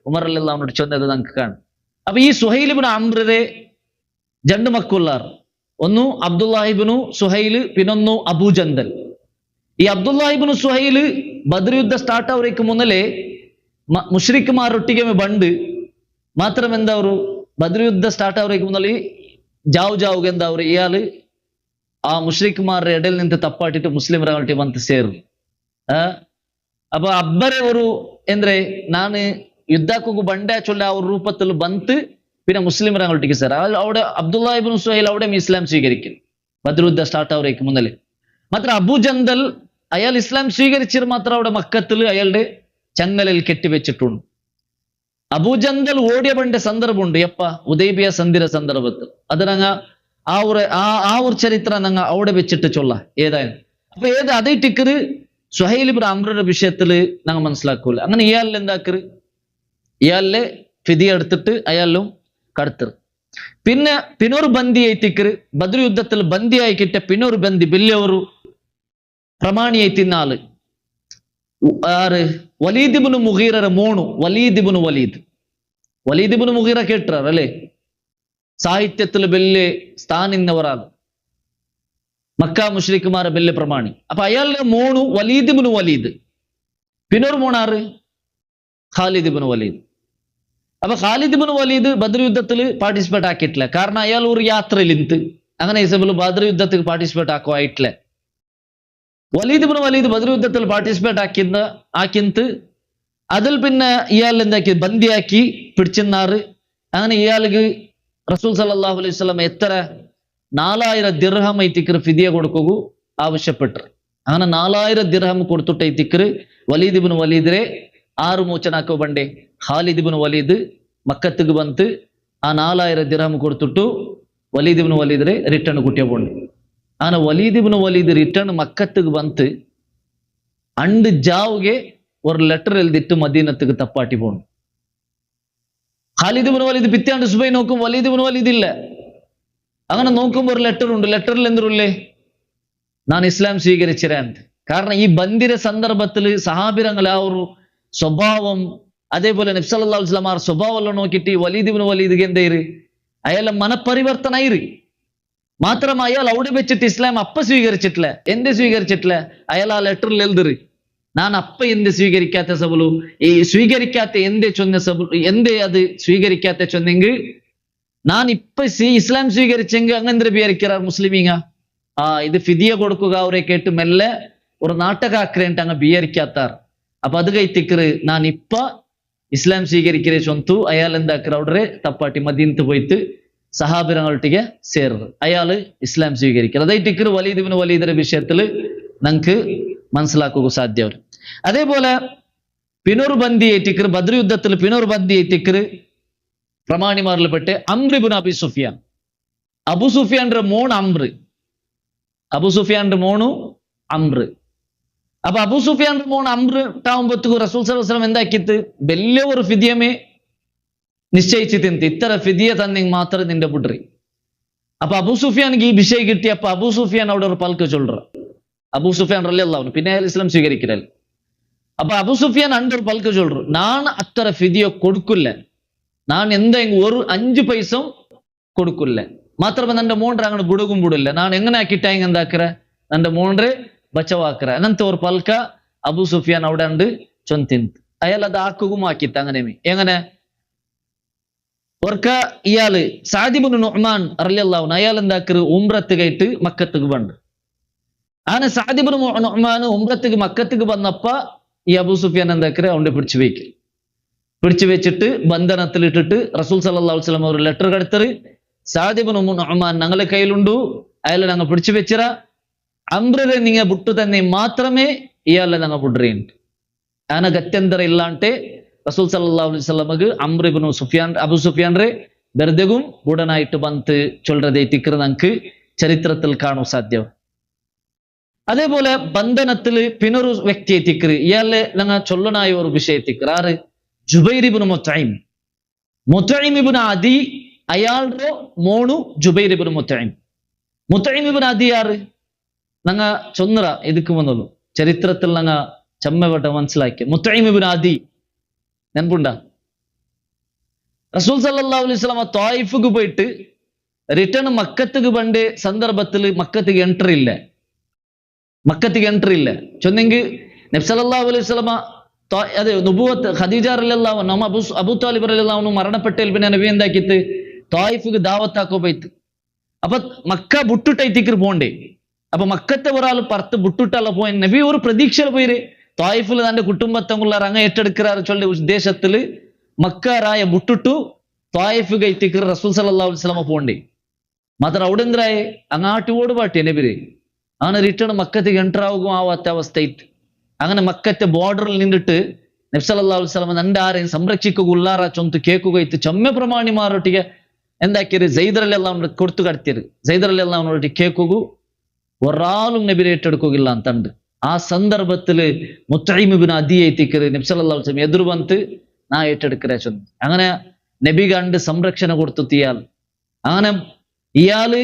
ഉമർ റളിയല്ലാഹു അൻഹു ചൊന്നത് നമുക്ക് കാണും. അപ്പൊ ഈ സുഹൈൽ ഇബ്നു അംറിനെ രണ്ട് മക്കളുള്ളാർ. ഒന്ന് അബ്ദുല്ലാഹി ഇബ്നു സുഹൈൽ, പിന്നൊന്നു അബൂ ജന്ദൽ. ഈ അബ്ദുല്ലാഹി ഇബ്നു സുഹൈൽ ബദ്ർ യുദ്ധ സ്റ്റാർട്ട് ആവറേക്ക് മുന്നലേ മുഷ്രിക്കുമാരൊಟ್ಟಿಗೆ ಬಂದು ಮಾತ್ರ ಎಂದವರು ಬದ್ರ್ ಯುದ್ಧ ಸ್ಟಾರ್ಟ್ ಆವರೇಕು ಮುನ್ನಲಿ ಜಾವುಗೆ ಎಂದವರು ಇಯಾಳು ಆ ಮುಷ್ರಿಕ್ಮಾರ ಎಡೆಲ್ ನಿಂತು ತಪ್ಪಾಟಿಟ್ಟು ಮುಸ್ಲಿಮರ ಹೊರಟಿ ಬಂತು ಸೇರು. ಅಪ್ಪ ಅಬ್ಬರೇ ಅವರು ಎಂದ್ರೆ ನಾನು ಯುದ್ಧಕ್ಕೂ ಬಂಡೆ ಚೊಲ್ಲ ಅವ್ರ ರೂಪത്തിൽ ಬಂತು പിന്നെ മുസ്ലിം ഒട്ടിക്ക് സാർ അവിടെ അബ്ദുല്ലാഹി ഇബ്നു സുഹൈൽ അവിടെ ഇസ്ലാം സ്വീകരിക്കും ബദ്ർ യുദ്ധ സ്റ്റാർട്ട് ആവറേക്ക് മുന്നലേ. മാത്ര അബൂ ജന്ദൽ അയാൾ ഇസ്ലാം സ്വീകരിച്ചിട്ട് മാത്രം അവിടെ മക്കത്തിൽ അയാളുടെ ചങ്ങലിൽ കെട്ടിവെച്ചിട്ടുണ്ട്. അബൂജന്ദൽ ഓടിയ പണ്ട് സന്ദർഭമുണ്ട് എപ്പ ഹുദൈബിയ സന്ധിര സന്ദർഭത്തിൽ. അത് ഞങ്ങ ആ ഒരു ചരിത്രം ഞങ്ങ അവിടെ വെച്ചിട്ട് ചൊല്ല ഏതായാലും. അപ്പൊ അതേ ടിക്കറ് സുഹൈൽ ഇബ്നു അംറിന്റെ വിഷയത്തില് ഞങ്ങൾ മനസ്സിലാക്കൂല. അങ്ങനെ ഇയാളിൽ എന്താക്കറ് ഇയാളിലെ ഫിദി എടുത്തിട്ട് അയാളും കടത്തറ്. പിന്നൊരു ബന്ദിയായി തിക്കറ് ബദ്ർ യുദ്ധത്തിൽ ബന്ദിയായി കിട്ടിയ പിന്നൊരു ബന്ദി വലിയൊരു പ്രമാണിയായി തിന്ന ആള് ആറ് വലീദ് ഇബ്നു മുഗീറ മോണു വലീദ് ഇബ്നു മുഗീറ കേട്ടാർ അല്ലേ? സാഹിത്യത്തിൽ വലിയ സ്ഥാനിന്നവരാണ്, മക്ക മുശ്രിക്കുമാരെ വലിയ പ്രമാണി. അപ്പൊ അയാളുടെ മോണു വലീദ് ഇബ്നു വലീദ്, പിന്നൊരു മോണാറ് ഖാലിദ് ഇബ്നു വലീദ്. അപ്പൊ ഖാലിദ് ഇബ്നു വലീദ് ബദ്ർ യുദ്ധത്തിൽ പാർട്ടിസിപ്പേറ്റ് ആക്കിയിട്ടില്ല. കാരണം അയാൾ ഒരു യാത്രയിൽ ഇന്ന് അങ്ങനെ ബദ്ർ യുദ്ധത്തിൽ പാർട്ടിസിപ്പേറ്റ് ആക്കുവായിട്ടില്ല. വലീദ് ഇബ്നു വലീദ് ബദ്ർ യുദ്ധത്തിൽ പാർട്ടിസിപ്പേറ്റ് ആക്കിന്ത് അതിൽ പിന്നെ ഇയാൾ എന്താക്കി ബന്ദിയാക്കി പിടിച്ചെന്നാറ്. അങ്ങനെ ഇയാൾക്ക് റസൂൽ സല്ലല്ലാഹു അലൈഹി വസല്ലം എത്ര 4000 ദിർഹം ഐത്തിക്കർ ഫിദിയ കൊടുക്കൂ ആവശ്യപ്പെട്ടു. അങ്ങനെ 4000 ദിർഹം കൊടുത്തിട്ട് ഐത്തിക്കർ വലീദ് ഇബ്നു വലീദിനെ ആറ് മോചനാക്കോ ബണ്ടേ. ഖാലിദ് ഇബ്നു വലീദ് മക്കത്തുക്ക് ಬಂತು. ആ 4000 ദിർഹം കൊടുത്തിട്ടു വലീദ് ഇബ്നു വലീദിനെ റിട്ടേൺ കുട്ടിയ പോണ്ട്. അങ്ങനെ വലീദ് ഇബ്നു വലീദ് റിട്ടേൺ മക്കത്തുക്ക് ಬಂತು. അണ്ട് ജാവുಗೆ ഒരു ലെറ്റർ എഴുതിട്ട് മദീനത്തുക്ക് തപ്പാട്ടി പോണ്ട്. ഖാലിദ് ഇബ്നു വലീദ് പിറ്റാണ്ട് സുബൈ നോക്കും, വലീദ് ഇബ്നു വലീദ് ഇല്ല. അങ്ങനെ നോക്കുമ്പോൾ ഒരു ലെറ്റർ ഉണ്ട്. ലെറ്ററിൽ എന്തുള്ളേ? ഞാൻ ഇസ്ലാം സ്വീകരിച്ചിരാൻ. കാരണം ഈ ബന്ദിര സന്ദർഭത്തിൽ സഹാബിരങ്ങൾ ആ ഒരു സ്വഭാവം, അതേപോലെ നബി സല്ലല്ലാഹു അലൈഹി വസല്ലം ആ സ്വഭാവം നോക്കിയിട്ട് വലീദ് ഇബ്നു വലീദ്ಗೆ എന്തേര് അയാളെ മനപരിവർത്തന ആയിരി. മാത്രമല്ല അയാൾ അവിടെ വെച്ചിട്ട് ഇസ്ലാം അപ്പ സ്വീകരിച്ചിട്ടില്ല. എന്ത് സ്വീകരിച്ചിട്ടില്ല? അയാൾ ആ ലെറ്ററിൽ എഴുതിറി, ഞാൻ അപ്പ എന്ത് സ്വീകരിക്കാത്ത സബലു, ഈ സ്വീകരിക്കാത്ത എന്തേ ചൊന്ന സബലു, എന്തേ അത് സ്വീകരിക്കാത്ത ചൊന്നെങ്കിൽ ഞാൻ ഇപ്പൊ ഇസ്ലാം സ്വീകരിച്ചെങ്കിൽ അങ്ങനെ വിചാരിക്കാർ മുസ്ലിമീങ്ങ. ഇത് ഫിദിയ കൊടുക്കുക അവരെ കേട്ട് മെല്ലെ ഒരു നാട്ടകാക്കരേട്ട് അങ്ങ് വിചാരിക്കാത്താർ. അപ്പൊ അത് കൈത്തിക്കറ് ഞാൻ ഇപ്പ ഇസ്ലാം സ്വീകരിക്കരേ ചൊന്തു. അയാൾ എന്താക്കർ അവിടെ തപ്പാട്ടി മദീനത്ത് പോയിട്ട് സഹാബിരങ്ങൾട്ടിಗೆ ಸೇರರು. അയാള് ഇസ്ലാം സ്വീകരിക്കൽ. അതൈറ്റിക്കർ വലീദ് ഇബ്നു വലീദിന്റെ വിഷയത്തിൽ നമുക്ക് മനസ്സിലാക്കുക സാധ്യമാണ്. അതേപോലെ പിന്നൊരു ഏറ്റിക്കർ ബദ്ർ യുദ്ധത്തിൽ പിന്നൊരു ഏറ്റിക്കർ പ്രമാണിമാരിൽപ്പെട്ട് അംർ ഇബ്നു അബി സുഫിയാൻ. അബു സുഫിയാന്റെ മോൺ അംർ. അബു സുഫിയാന്റെ മോണു അംർ. അപ്പൊ അബു സുഫിയാന്റെ മോൺ അംർ ട്ടാവുമ്പോഴത്തേക്ക് റസൂൽ സല്ലല്ലാഹു അലൈഹി വസല്ലം എന്താക്കിയിട്ട് വലിയ ഒരു ഫിദിയമേ നിശ്ചയിച്ചു തിന്തി. ഇത്ര ഫിദിയ തന്നെങ്കിൽ മാത്രം നിന്റെ പുട്രി. അപ്പൊ അബു സുഫിയാനിക്ക് ഈ വിഷയം കിട്ടിയപ്പോ അബു സുഫിയാൻ അവിടെ ഒരു പൽക്ക് ചൊല്ലറ. അബു സുഫിയാൻ റളിയല്ലാഹു പിന്നെ അയാൾ ഇസ്ലാം സ്വീകരിക്കലല്ല. അപ്പൊ അബു സുഫിയാൻ അണ്ടൊരു പൽക്ക് ചൊല്ലറു, ഞാൻ അത്ര ഫിദിയ കൊടുക്കില്ല, ഞാൻ എന്തെങ്കിലും ഒരു 5 പൈസ കൊടുക്കില്ല. മാത്രമല്ല നന്റെ മോണ്ടർ അങ്ങനെ ബുടുകും ബുടില്ല, ഞാൻ എങ്ങനെ ആക്കിട്ടായെങ്കിൽ എന്താക്കറ നന്റെ മോണ്ടർ ബച്ചവാക്കറ. അങ്ങനത്തെ ഒരു പൽക്ക അബു സുഫിയാൻ അവിടെ ഉണ്ട് ചൊന്തിന്ത്. അയാൾ അത് ആക്കുകയും ആക്കിത്ത്. അങ്ങനെ എങ്ങനെ ഒർക്ക ഇയാള് സഅദ് ഇബ്നു നുഅ്മാൻ റളിയല്ലാഹു അൻഹു അയാൾ എന്താക്കറ് ഉംറത്ത് കയറ്റ് മക്കത്തുക്ക് വണ്ട്. അങ്ങനെ സഅദ് ഇബ്നു നുഅ്മാൻ ഉംറത്തുക്ക് മക്കത്തുക്ക് വന്നപ്പ ഈ അബൂ സുഫിയാൻ എന്താക്കറ് അവന്റെ പിടിച്ചു വെച്ചിട്ട് ബന്ധനത്തിലിട്ടിട്ട് റസൂൽ സല്ലല്ലാഹു അലൈഹി വസല്ലം ഒരു ലെറ്റർ കടത്തറ്, സഅദ് ഇബ്നു നുഅ്മാൻ ഞങ്ങളെ കയ്യിലുണ്ടു, അയാളെ ഞങ്ങൾ പിടിച്ചു വെച്ചിറ, അംറിനെ നിങ്ങ ബുട്ടു തന്നെ മാത്രമേ ഇയാളെ ഞങ്ങൾ പുട്രേണ്ട്. അങ്ങനെ ഗത്യന്തര ഇല്ലാണ്ട് റസൂൽ സല്ലല്ലാഹു അലൈഹി വസല്ലമക്ക് അംർ ഇബ്നു സുഫിയാൻ അബു സുഫിയാൻറെ ബെർദഗും ഉടനായിട്ട് ಬಂತು ചൊല്ലതൈത്തിക്കർ നമുക്ക് ചരിത്രത്തിൽ കാണാൻ സാധ്യം. അതേപോലെ ബന്ധനത്തിൽ പിന്നൊരു വ്യക്തി എത്തിക്കർ ഇയാളെ ഞങ്ങൾ ചൊല്ലനായ ഒരു വിഷയം എത്തിക്കർ ആറ് ജുബൈർ ഇബ്നു മുത്ഇം. മുത്ഇം ഇബ്നു അദി അയാളുടെ മോണു ജുബൈർ ഇബ്നു മുത്ഇം. മുത്ഇം ഇബ്നു അദി ആറ് ഞങ്ങ ചൊന്നറ ಇದಕ್ಕೆ വന്നുള്ളൂ ചരിത്രത്തിൽ ഞങ്ങ ചമ്മവട്ട മനസ്സിലാക്കി. മുത്ഇം ഇബ്നു അദി നെൻപുണ്ട റസൂൽ സല്ലല്ലാഹു അലൈഹി വസല്ലം ത്വായിഫിക്ക് പോയിട്ട് റിട്ടേൺ മക്കത്തുക്ക് പണ്ട് സന്ദർഭത്തിൽ മക്കത്തുക്ക് എൻട്രി ഇല്ല ചൊന്നെങ്കിൽ നബി സല്ലല്ലാഹു അലൈഹി വസല്ലം അതെ നുബുവത്ത് ഖദീജ റളിയല്ലാഹു അൻഹ അബൂ താലിബ് റളിയല്ലാഹു അൻഹു മരണപ്പെട്ടതിൽ പിന്നെ നബി എന്താക്കിത്ത് ത്വായിഫിക്ക് ദാവത്താക്കോ പോയിട്ട്. അപ്പൊ മക്ക ബുട്ടുട്ടൈത്തിക്കർ പോണ്ടേ. അപ്പൊ മക്കത്തെ ഒരാൾ പറത്ത് ബുട്ടുട്ടല്ല പോയി നബി ഒരു പ്രതീക്ഷയിൽ പോയിര് ത്വായിഫിൽ തന്റെ കുടുംബത്തങ്ങുള്ള അങ്ങ് ഏറ്റെടുക്കാറ് ചൊല്ലി ഉദ്ദേശത്തില് മക്കാറായ ബുട്ടുട്ടു ത്വായിഫ് കൈത്തിക്കർ റസൂൽ സല്ലല്ലാഹു അലൈഹി വസല്ലം പോണ്ടേ. മാത്രം അവിടെ എന്തായി അങ്ങാട്ട് ഓടുപാട്ടി നബിര് അങ്ങനെ റിട്ടേൺ മക്കത്തേക്ക് എൻ്റർ ആവുകയും ആവാത്ത അവസ്ഥയിട്ട് അങ്ങനെ മക്കത്തെ ബോർഡറിൽ നിന്നിട്ട് നബി സല്ലല്ലാഹു അലൈഹി വസല്ലം നന്റെ ആരെയും സംരക്ഷിക്കുക ഉള്ളാറ ചൊന്ത് കേക്കുകയിട്ട് ചൊമ്മ പ്രമാണിമാരൊട്ടിಗೆ എന്താക്കിയത് സയ്യിദ് റളിയല്ലാഹു അൻഹു കൊടുത്തു കടത്തിയത്. സയ്യിദ് റളിയല്ലാഹു അൻഹു കേൾക്കുകു ഒരാളും നബിയെ ഏറ്റെടുക്കുകയില്ല ಅಂತಂದು ആ സന്ദർഭത്തില് മുത്ഇം ഇബ്നു അദി എത്തിക്കര് നബി സല്ലല്ലാഹു അലൈഹി വസല്ലം എതിർ ಬಂತು നാ ഏറ്റെടുക്കരേ ചൊന്നു. അങ്ങനെ നബി കണ്ട് സംരക്ഷണ കൊടുത്തു ഇയാൾ. അങ്ങനെ ഇയാള്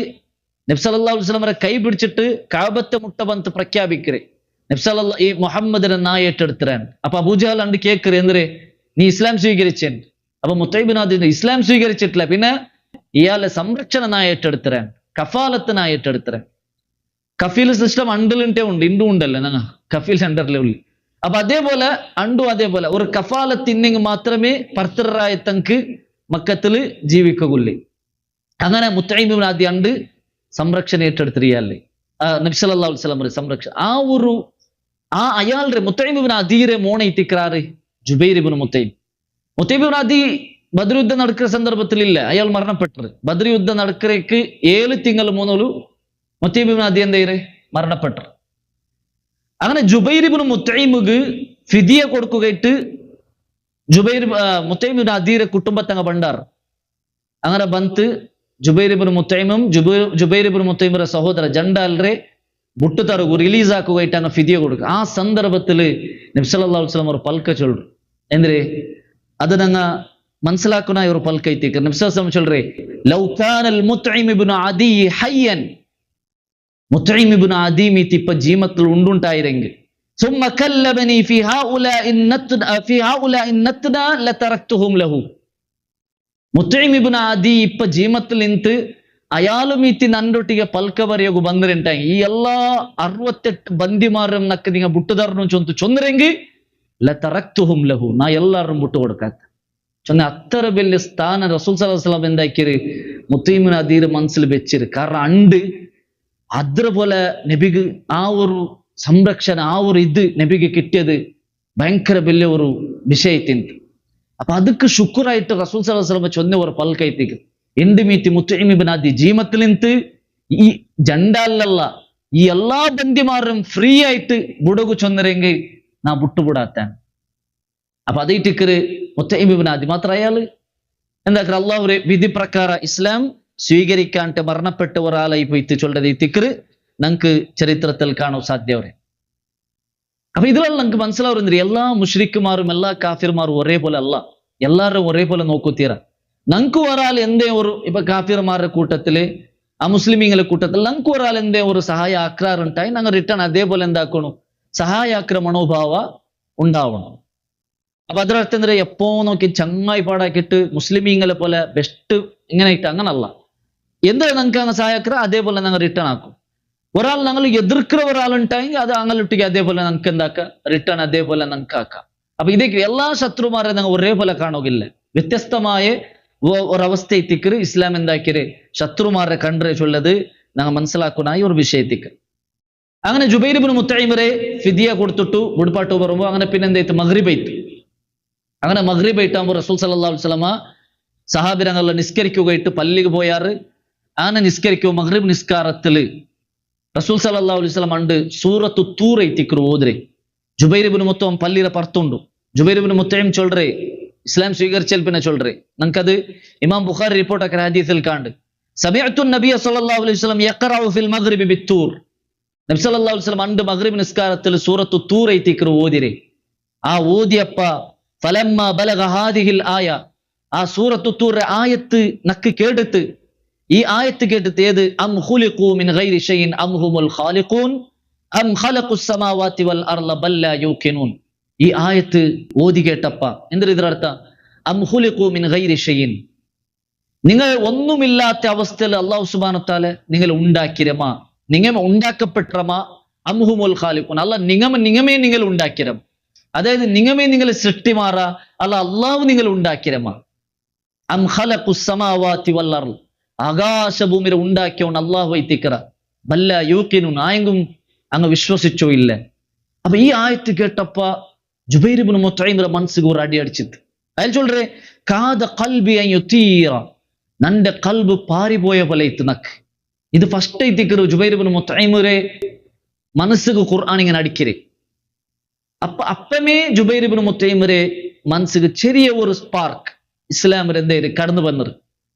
നബി സല്ലല്ലാഹു അലൈഹി വസല്ലം കൈ പിടിച്ചിട്ട് കഅബത്തെ മുട്ട ಬಂತು പ്രഖ്യാപിക്കരേ നബി സല്ലല്ലാഹു ഈ മുഹമ്മദിനെ നാ ഏറ്റെടുത്തരാൻ. അപ്പൊ അബൂജഹൽ അണ്ട് കേക്കര് എന്തിരെ നീ ഇസ്ലാം സ്വീകരിച്ചേൻ. അപ്പൊ മുത്ഇം ഇബ്നു അദി ഇസ്ലാം സ്വീകരിച്ചിട്ടില്ല, പിന്നെ ഇയാളെ സംരക്ഷണ നാ ഏറ്റെടുത്തരാൻ, കഫാലത്ത് നാ ഏറ്റെടുത്തരാൻ. കഫീൽ സിസ്റ്റം അണ്ടിലിന്റെ ഉണ്ട്, ഇണ്ടും ഉണ്ടല്ലേ ഞങ്ങൾ കഫീൽ സെന്ററിലെ ഉള്ളി. അപ്പൊ അതേപോലെ അണ്ടും അതേപോലെ ഒരു കഫാലത്തിന്നെങ്കിൽ മാത്രമേ പർത്തറായ തങ്ക് മക്കത്തില് ജീവിക്കുള്ളൂ. അങ്ങനെ മുത്ഇം ഇബ്നു അദി അണ്ട് സംരക്ഷണ ഏറ്റെടുത്തിരിയാലേ നബി സല്ലല്ലാഹു അലൈഹി വസല്ലം സംരക്ഷണ ആ അയാളുടെ മുത്ഇം ഇബ്നു അദിയുടെ മോണ ഇത്തിക്രാറ് ജുബൈർ ഇബ്നു മുത്ഇം. മുത്ഇം ഇബ്നു അദി ബദർ യുദ്ധം നടക്കുന്ന സന്ദർഭത്തിലില്ല, അയാൾ മരണപ്പെട്ടത്. ബദർ യുദ്ധം നടക്കലേക്ക് 7 തിങ്കൾ മൂന്നോളു മുത്തൈം ഇബ്നു അദി എന്തേര് മരണപ്പെട്ടു. അങ്ങനെ ജുബൈർ ഇബ്നു മുത്തൈമുക്ക് ഫിദിയ കൊടുക്കുകയിട്ട് മുത്തൈം ഇബ്നു അദീരെ കുടുംബത്തങ്ങ ಬಂಡಾರ. അങ്ങനെ ಬಂತು ಜುಬೈರ್ ಇಬ್ನು ಮುತೈಮಂ ಜುಬೈರ್ ಇಬ್ನು ಮುತೈಮರ സഹോദര ജണ്ടാൽറെ ബുട്ട് തറകു റിലീസ് ആക്കുകയായിട്ട് അങ്ങ് ഫിദിയ കൊടുക്കുക. ആ സന്ദർഭത്തിൽ നബി സല്ലല്ലാഹു അലൈഹി വസല്ലം ഒരു പൽക്ക ചൊല്ലു. എന്തിരെ അത് ഞങ്ങ മനസ്സിലാക്കുന്ന ഒരു പൽക്ക എത്തിക്ക. നബി സല്ലല്ലാഹു അലൈഹി വസല്ലം ചൊല്ലറെ ലൗ കാനൽ മുതൈം ഇബ്നു അദി ഹയ്യൻ, മുതൈം ഇബ്നു അദി മീതി ഇപ്പ ജീവത്തിൽ ഉണ്ടുണ്ടായിരുന്നെങ്കിൽ ثم كلمني في هؤلاء النتنا لتركتهم له. മുത്തൈം ഇബ്നു അദി ഇപ്പ ജീവത്തിൽ നിಂತು അയാളും മീತಿ നನ್ನೊಟ್ಟಿಗೆ ಪಲ್ಕವರೆಗೂ ಬಂದ್ರೆಂಟಾಗಿ ಈ ಎಲ್ಲಾ 68 ಬಂದಿಮಾರಂ ನಕ್ಕ ನಿಂಗ ಬುಟ್ಟದಾರನು ಚೊಂದ್ರೆಂಗಿ ಲತರಕ್ತುಹುಂ ಲಹು, ನಾ ಎಲ್ಲಾರನ್ನು ಬಿಟ್ಟು കൊടുക്കാത്ത ചൊന്ന അത്ര വലിയ സ്ഥാനം റസൂൽ സല്ലല്ലാഹു അലൈഹി വസല്ലം എന്താക്കിയത് മുത്തൈം ഇബ്നു അദീർ മനസ്സിൽ വെച്ചിര്. കാരണം അണ്ട് അതേപോലെ നബിക്ക് ആ ഒരു സംരക്ഷണ ആ ഒരു ഇത് നബിക്ക് കിട്ടിയത് ഭയങ്കര വലിയ ഒരു വിഷയത്തിന്. അപ്പൊ ಅದಕ್ಕೆ ಶುಕ್ರಾയിട്ട് റസൂൽ സല്ലല്ലാഹു അലൈഹി വസല്ലം ചൊന്ന ഒരു പൽക്കൈത്തിക്ക് എന്റെ മീತಿ മുത്തൈം ഇബ്നു അദി ജീവത്തിൽ നിಂತು ഈ ജണ്ടാലല്ല ഈ എല്ലാ ബന്ദിമാരും ഫ്രീ ആയിട്ട് ബുടകു ചൊന്നരെങ്കിൽ നാ ബുട്ടുബുടാത്താൻ. അപ്പൊ അതേറ്റിക്കര് മുത്തൈം ഇബ്നു അദി മാത്ര അയാള് എന്താ അള്ളാഹു വിധി പ്രಕಾರ ഇസ്ലാം സ്വീകരിക്കാണ്ട് മരണപ്പെട്ട ഒരാളായി പോയിട്ട് ചൊല്ലത് ഈ തിക്കറ് നമുക്ക് ചരിത്രത്തിൽ കാണാൻ സാധ്യവരെ. അപ്പൊ ഇതിലുള്ള നമുക്ക് മനസ്സിലാവുന്നത് എല്ലാ മുഷ്രിക്കുമാരും എല്ലാ കാഫിർമാരും ഒരേപോലെ അല്ല, എല്ലാവരും ഒരേപോലെ നോക്കുത്തീര. നമുക്ക് ഒരാൾ എന്തേ ഒരു ഇപ്പൊ കാഫിർമാരുടെ കൂട്ടത്തില് ആ മുസ്ലിമീങ്ങളുടെ കൂട്ടത്തിൽ നമുക്ക് ഒരാൾ എന്തേ ഒരു സഹായ ആക്രാറുണ്ടായി ഞങ്ങൾ റിട്ടേൺ അതേപോലെ എന്താക്കണം സഹായാക്ര മനോഭാവ ഉണ്ടാവണം. അപ്പൊ അതിനർത്ഥം എന്താ എപ്പോ നോക്കി ചങ്ങായി പാടാക്കിയിട്ട് മുസ്ലിമീങ്ങളെ പോലെ ബെസ്റ്റ് ഇങ്ങനെ ഇട്ട് അങ്ങനല്ല. എന്താ ഞങ്ങൾക്ക് അങ്ങ് സഹായാക്ര അതേപോലെ ഞങ്ങൾ റിട്ടേൺ ആക്കും. ഒരാൾ ഞങ്ങൾ എതിർക്കുന്ന ഒരാളുണ്ടായെങ്കിൽ അത് അങ്ങോട്ടേക്ക് അതേപോലെ നമുക്ക് എന്താക്ക റിട്ടേൺ അതേപോലെ നമുക്ക് ആക്കാം. അപ്പൊ ഇതേക്ക് എല്ലാ ശത്രുമാരെ ഞങ്ങൾ ഒരേപോലെ കാണുകയില്ല, വ്യത്യസ്തമായ ഒരവസ്ഥ എത്തിക്കറ് ഇസ്ലാം എന്താക്കിയത് ശത്രുമാരെ കണ്ടേ ചൊല്ലത് ഞങ്ങൾ മനസ്സിലാക്കുന്ന ഈ ഒരു വിഷയത്തിക്ക്. അങ്ങനെ ജുബൈർ ഇബ്നു മുത്തൈമിറെ ഫിദിയ കൊടുത്തിട്ടു ബുഡ്പാട്ട് പറയുമ്പോൾ അങ്ങനെ പിന്നെ എന്തായിട്ട് മഗ്രിബ് ആയിട്ട്. അങ്ങനെ മഗ്രിബ് ആയിട്ടാകുമ്പോൾ റസൂൽ സല്ലല്ലാഹു അലൈഹി വസല്ലമ സഹാബിരങ്ങളിൽ നിസ്കരിക്കുകയായിട്ട് പള്ളിക്ക് പോയാറ്. അങ്ങനെ നിസ്കരിക്കുക മഗ്രിബ് നിസ്കാരത്തില് റസൂൽ സല്ലല്ലാഹു അലൈഹി വസല്ലം ഉണ്ട് സൂറത്തു തൂർ എത്തിക്കರು ಓದ್ರಿ. ജുബൈർ ഇബ്നു മുത്തൈം പള്ളിയിലെ ಪರ್ತುಂಡು. ജുബൈർ ഇബ്നു മുത്തൈം ചൊല്ലറെ ഇസ്ലാം സ്വീകരിച്ചാൽ പിന്നെ ചൊല്ലറെ നമുക്കത് ഇമാം ബുഖാരി റിപ്പോർട്ട് ആക്കിയ ഹദീസിൽ കാണുന്നുണ്ട്. സമിഅതു നബിയ സല്ലല്ലാഹു അലൈഹി വസല്ലം യഖറഉ ഫിൽ മഗ്രിബി ബിത്തൂർ. നബി സല്ലല്ലാഹു അലൈഹി വസല്ലം ഉണ്ട് മഗ്രിബ് നിസ്കാരത്തിൽ സൂറത്തു തൂർ എത്തിക്കರು ಓದಿರೆ. ആ ഓതിയപ്പ ഫലമ്മ ബലഗ ഹാദിഹിൽ ആയ ആ സൂറത്തു തൂർ ആയത്ത് നക്ക് കേട്ടിട്ട് ഈ ആയത്ത് കേട്ടിട്ട് ഏത് അം ഖുലിഖു മിൻ ഗൈരി ഷൈഇൻ അം ഹുമുൽ ഖാലിഖൂൻ അം ഖലഖുസ് സമാവാതി വൽ അർള ബൽ ലാ യൂഖിനൂൻ. ഈ ആയത്ത് ഓതി കേട്ടപ്പ എന്തൊരു ഇതിനർത്ഥം അം ഖുലിഖു മിൻ ഗൈരി ഷൈഇൻ, നിങ്ങൾ ഒന്നുമില്ലാത്ത അവസ്ഥയിൽ അല്ലാഹു സുബ്ഹാനഹു വതആല നിങ്ങൾ ഉണ്ടാക്കിരമാ, നിങ്ങൾ ഉണ്ടാക്കപ്പെട്ടരമാ. അം ഹുമുൽ ഖാലിഖൂൻ അല്ല നിങ്ങമേ നിങ്ങൾ ഉണ്ടാക്കിരം, അതായത് നിങ്ങമേ നിങ്ങൾ സൃഷ്ടിമാറ അല്ല അല്ലാഹു നിങ്ങൾ ഉണ്ടാക്കിരമാ. അം ഖലഖുസ് സമാവാതി വൽ അർള ആകാശഭൂമിയെ ഉണ്ടാക്കിയോണ്ട് അള്ളാഹു എത്തിക്കറ ബല്ല യൂഖിനൂൻ ആയെങ്കും അങ്ങ് വിശ്വസിച്ചോ ഇല്ല. അപ്പൊ ഈ ആയത്ത് കേട്ടപ്പ ജുബൈർ ഇബ്നു മുത്തൈമിന്റെ മനസ്സിൽ ഒരു അടി അടിച്ചിട്ട് അയാൾ ചൊല്ലറെ കാദ ഖൽബി അൻ യുതീറ, നന്റെ കൽബ് പാറിപോയ പോലെ ഇത്ത് നക്ക്. ഇത് ഫസ്റ്റ് എത്തിക്കറു ജുബൈർ ഇബ്നു മുത്തൈമിന്റെ മനസ്സിൽ ഖുർആൻ ഇങ്ങനെ അടിക്കരെ. അപ്പമേ ജുബൈർ ഇബ്നു മുത്തൈമിന്റെ മനസ്സിൽ ചെറിയ ഒരു സ്പാർക്ക് ഇസ്ലാമിൽ എന്തേ കടന്നു വന്നത്.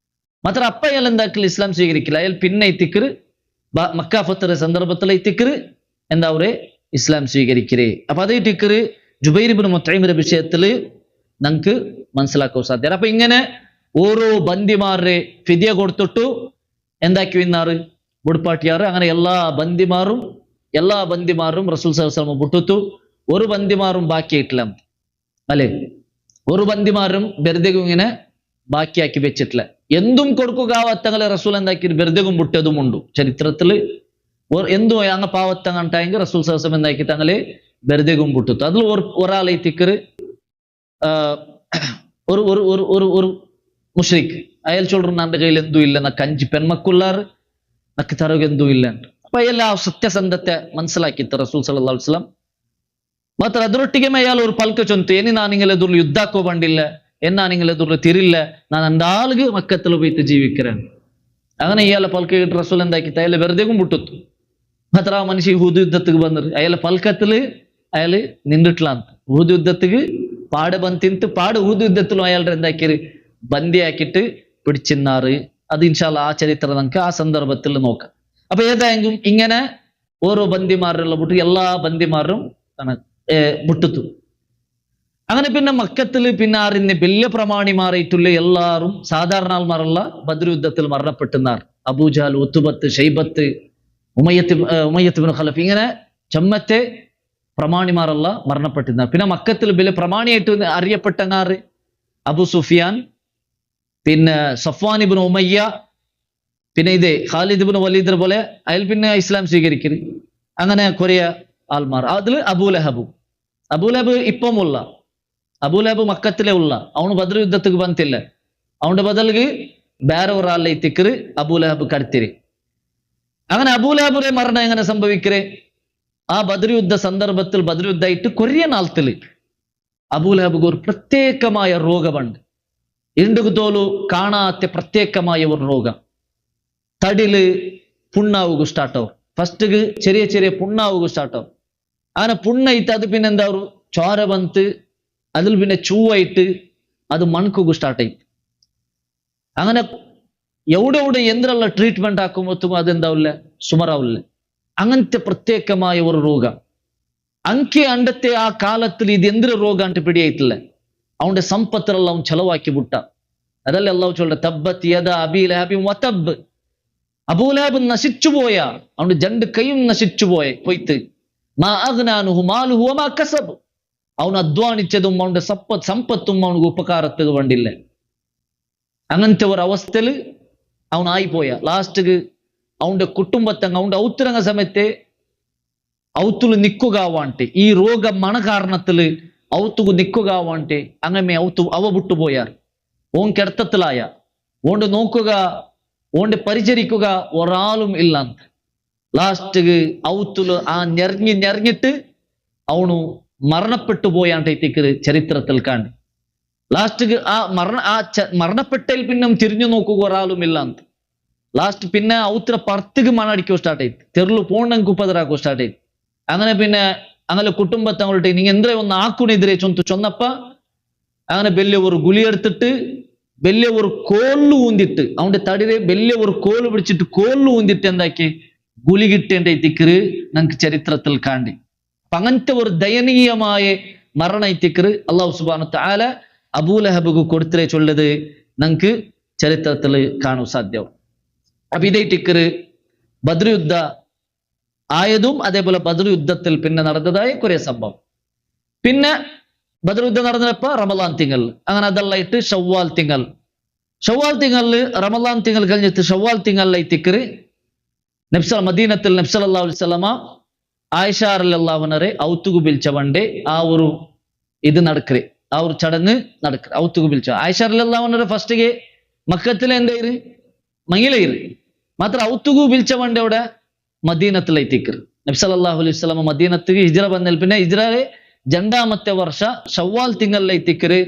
മാത്ര അപ്പ അയാൾ എന്താക്കില്ല ഇസ്ലാം സ്വീകരിക്കില്ല. അയാൾ പിന്നെ എത്തിക്കറ് മക്ക ഫത്തറ് സന്ദർഭത്തിൽ എത്തിക്കറ് എന്താ അവരെ ഇസ്ലാം സ്വീകരിക്കരേ. അപ്പൊ അതേ ടിക്കറ് ജുബൈർ ഇബ്നു മുത്തൈമിന്റെ വിഷയത്തില് നമുക്ക് മനസ്സിലാക്കാൻ സാധ്യത. അപ്പൊ ഇങ്ങനെ ഓരോ ബന്ദിമാരെ ഫിദിയ കൊടുത്തിട്ടു എന്താക്കി വന്നാറ് ബുഡ്പാട്ടിയാറ്. അങ്ങനെ എല്ലാ ബന്ദിമാറും റസൂൽ സല്ലല്ലാഹു അലൈഹി വസല്ലം ബുട്ടുത്തു. ഒരു ബന്ദിമാറും ബാക്കിയായിട്ടില്ല അല്ലെ, ഒരു ബന്ദിമാരും വെറുതെയും ഇങ്ങനെ ബാക്കിയാക്കി വെച്ചിട്ടില്ല. എന്തും കൊടുക്കുകയാവത്തങ്ങളെ റസൂൽ എന്താക്കി വെറുതെയും വിട്ടതുമുണ്ട് ചരിത്രത്തില്. എന്തും അങ്ങ് പാവത്തങ്ങണ്ടായെങ്കിൽ റസൂൽ സല്ലല്ലാഹു അലൈഹി വസല്ലം എന്താക്കി തങ്ങളെ വെറുതെയും വിട്ടു. അതിൽ ഒരാളെ തിക്കറ് ഒരു മുഷ്രിഖ് അയാൾ ചൊല്ലു നന്റെ കയ്യിൽ എന്തും ഇല്ല, നക്ക് 5 പെൺമക്കുള്ളാറ് നക്ക് തറക എന്തും ഇല്ല. അപ്പൊ അയാൾ ആ സത്യസന്ധത്തെ മനസ്സിലാക്കിತ್ತು റസൂൽ സല്ലല്ലാഹു ಅಲೈಹಿ ವಸಲ್ಲಂ. ಮಾತ್ರ ಅದರೊಟ್ಟಿಗೆ ಅಯಾൾ ഒരു പൽക്ക ചൊന്തു, ഇനി നാ നിങ്ങൾ എതിർಲು യുദ്ധാക്കോ പണ്ടില്ല, എന്നാ നിങ്ങൾ എതിർത്ത് തിരില്ല ഞാൻ എൻ്റെ ആളുകൾ മക്കത്തിൽ പോയിട്ട് ജീവിக்கிறேன் അങ്ങനെ ഇയാളെ പൽക്കിട്ട് റസൂൽ എന്താക്കി അയാളെ വെറുതെ മുട്ടുത്തു മാത്ര ആ മനുഷ്യ ഊഹദ് യുദ്ധത്തിക്ക് വന്നത് അയാളെ പൽക്കത്തില് അയാള് നിന്നിട്ടില്ലാന്ന് ഊഹദ് യുദ്ധത്തിക്ക് പാട് ബന്തിന്ത് പാട് ഊഹദ് യുദ്ധത്തിലും അയാളുടെ എന്താക്കിയത് ബന്ദിയാക്കിയിട്ട് പിടിച്ചിന്നാറ് അത് ഇൻഷാല്ല ആ ചരിത്രം നമുക്ക് ആ സന്ദർഭത്തിൽ നോക്കാം അപ്പൊ ഏതായെങ്കിലും ഇങ്ങനെ ഓരോ ബന്ദിമാരുള്ള വിട്ട് എല്ലാ ബന്ദിമാരും വിട്ടുത്തു അങ്ങനെ പിന്നെ മക്കത്തില് പിന്നെ അറിഞ്ഞ് വലിയ പ്രമാണിമാറായിട്ടുള്ള എല്ലാവരും സാധാരണ ആൾമാരുള്ള ബദ്ർ യുദ്ധത്തിൽ മരണപ്പെട്ടുന്നാർ അബൂജാൽ ഉത്തുബത്ത് ഷൈബത്ത് ഉമയ്യത്ത് ബിൻ ഖലഫ് ഇങ്ങനെ ചെമ്മത്തെ പ്രമാണിമാരല്ല മരണപ്പെട്ടിരുന്ന പിന്നെ മക്കത്തിൽ വലിയ പ്രമാണിയായിട്ട് അറിയപ്പെട്ടങ്ങാറ് അബു സുഫിയാൻ പിന്നെ സഫ്വാൻ ഇബ്നു ഉമയ്യ പിന്നെ ഇത് ഖാലിദ് ഇബ്നു വലീദ് പോലെ അയാൾ പിന്നെ ഇസ്ലാം സ്വീകരിക്കരുത് അങ്ങനെ കുറെ ആൾമാർ അതിൽ അബൂലഹബ് ഇപ്പമുള്ള അബൂലഹബ് മക്കത്തിലെ ഉള്ള അവന് ബദ്ർ യുദ്ധത്തിക്ക് ಬಂತಿಲ್ಲ അവന്റെ ബദൽക്ക് ಬೇರೆ ഒരാളെ തിക്കറ് അബൂലഹബ് കടത്തിരി അങ്ങനെ അബൂലഹബിന്റെ മരണം എങ്ങനെ സംഭവിക്കരേ ആ ബദ്ർ യുദ്ധ സന്ദർഭത്തിൽ ബദ്ർ യുദ്ധമായിട്ട് കുറേ നാളത്തിൽ അബൂലഹബിക്ക് ഒരു പ്രത്യേകമായ രോഗമുണ്ട് ಇಂಡಿಗೆ ತೋಲು ಕಾಣಾತೆ ಪ್ರತ್ಯೇಕമായ ഒരു രോഗം തടില് പുണ്ണാവുക സ്റ്റാർട്ട് ആവും ഫസ്റ്റ് ചെറിയ ചെറിയ പുണ്ണാവുക സ്റ്റാർട്ട് ആവും അങ്ങനെ പുണ്ണായിട്ട് അത് പിന്നെ എന്താ ഒരു ചോര ಬಂತು അതിൽ പിന്നെ ചൂവായിട്ട് അത് മണക്കുക സ്റ്റാർട്ട് ആയി അങ്ങനെ എവിടെ എന്തിനുള്ള ട്രീറ്റ്മെന്റ് ആക്കുമ്പോഴത്തും അതെന്താവില്ല സുമറാവില്ല അങ്ങനത്തെ പ്രത്യേകമായ ഒരു രോഗം ಅಂಕೆ ಅಂಡത്തെ ആ കാലത്തിൽ ഇത് എന്തൊരു രോഗം ಅಂತ പിടിയായിട്ടില്ല അവന്റെ സമ്പത്തിലുള്ള അവൻ ചെലവാക്കി വിട്ട അതല്ലേ അള്ളാഹു ചൊല്ലുന്നത് തബ്ബത് യദ അബീ ലഹബിൻ വതബ് അബൂലഹബ് നശിച്ചുപോയ അവന്റെ രണ്ട് കൈയും പോയിട്ട് മാ അഗ്നാനുഹു മാലുഹു വമാ കസബ് അവൻ അധ്വാനിച്ചതും അവന്റെ സമ്പത്തും അവനക്ക് ഉപകാരത്തിന് വേണ്ടില്ല അങ്ങനത്തെ ഒരു അവസ്ഥയിൽ അവനായിപ്പോയ ലാസ്റ്റ് അവന്റെ കുടുംബത്തങ്ങ അവന്റെ ഔത്തരങ്ങ സമയത്തെ ഔത്തുല് നിൽക്കുകവാണ്ടെ ഈ രോഗം മണ കാരണത്തില് ഔത്തുകു നിൽക്കുകവാണ്ടെ അങ്ങനെ അവ വിട്ടുപോയാർ ഓൻ കിടത്തത്തിലായ ഓണ്ട് നോക്കുക ഓണ്ട് പരിചരിക്കുക ഒരാളും ഇല്ലാന്ന് ലാസ്റ്റ് ഔത്തുല് ആ ഞെറിഞ്ഞിട്ട് അവണു മരണപ്പെട്ടു പോയാണ്ടേക്ക് ചരിത്രത്തിൽ കാണി ലാസ്റ്റ് ആ മരണപ്പെട്ടതിൽ പിന്നെ തിരിഞ്ഞു നോക്കുക ഒരാളും ഇല്ലാന്ന് ലാസ്റ്റ് പിന്നെ ഔത്ര പർത്തിക്ക് മണടിക്കോ സ്റ്റാർട്ട് ആയി തെരുളു പോണ്ടെങ്കിൽ കുപ്പതരാക്കോ സ്റ്റാർട്ട് ആയി അങ്ങനെ പിന്നെ അങ്ങനെ കുടുംബത്തെ അങ്ങോട്ട് നീ എന്തിനെ ഒന്ന് ആക്കുനെതിരെ ചൊന്നപ്പ അങ്ങനെ വലിയ ഒരു ഗുലി എടുത്തിട്ട് വലിയ ഒരു കോല് ഊന്നിട്ട് അവന്റെ തടിരെ വലിയ ഒരു കോല് പിടിച്ചിട്ട് കോല് ഊന്നിട്ട് എന്താക്കി ഗുലി കിട്ടേണ്ട തിക്കറ് നമുക്ക് ചരിത്രത്തിൽ കാണ്ടി അപ്പൊ അങ്ങനത്തെ ഒരു ദയനീയമായ മരണ തിക്കറ് അള്ളാഹു സുബ്ഹാനഹു തആല അബൂലഹബിക്ക് കൊടുത്തിരേ ചൊല്ലത് നമുക്ക് ചരിത്രത്തിൽ കാണാൻ സാധ്യവും അപ്പൊ ഇതേ ടിക്കറ് ബദ്ർ യുദ്ധ ആയതും അതേപോലെ ബദ്ർ യുദ്ധത്തിൽ പിന്നെ നടന്നതായ കുറെ സംഭവം പിന്നെ ബദ്ർ യുദ്ധം നടന്നപ്പോ റമളാൻ തിങ്കൾ അങ്ങനെ അതല്ലായിട്ട് ഷവ്വാൽ തിങ്കളില് റമളാൻ തിങ്കൾ കഴിഞ്ഞിട്ട് ഷവ്വാൽ തിങ്കളിലെ തിക്കറ് മദീനത്തിൽ നബി സല്ലല്ലാഹു അലൈഹി വസല്ലമ ആയിഷ റളിയല്ലാഹു അൻഹയെ ഔത്തുകു പിൽച്ചവണ്ടെ ആ ഒരു ഇത് നടക്കരെ ആ ഒരു ചടങ്ങ് നടക്കരെ ഔത്തുകു പിൽച്ച ആയിഷ റളിയല്ലാഹു അൻഹയെ ഫസ്റ്റ് മക്കത്തിലെ എന്തായിര് മങ്ങിലയിര് മാത്ര ഔത്തുകു പിൽച്ചവണ്ടെ അവിടെ മദീനത്തിലെ തിക്കർ നബി സല്ലല്ലാഹു അലൈഹി വസല്ലമ മദീനത്തിക്ക് ഹിജ്റ വന്നതിൽ പിന്നെ ഹിജ്റയിലെ രണ്ടാമത്തെ വർഷ ഷവ്വാൽ തിങ്കളിലെ തിക്കറ്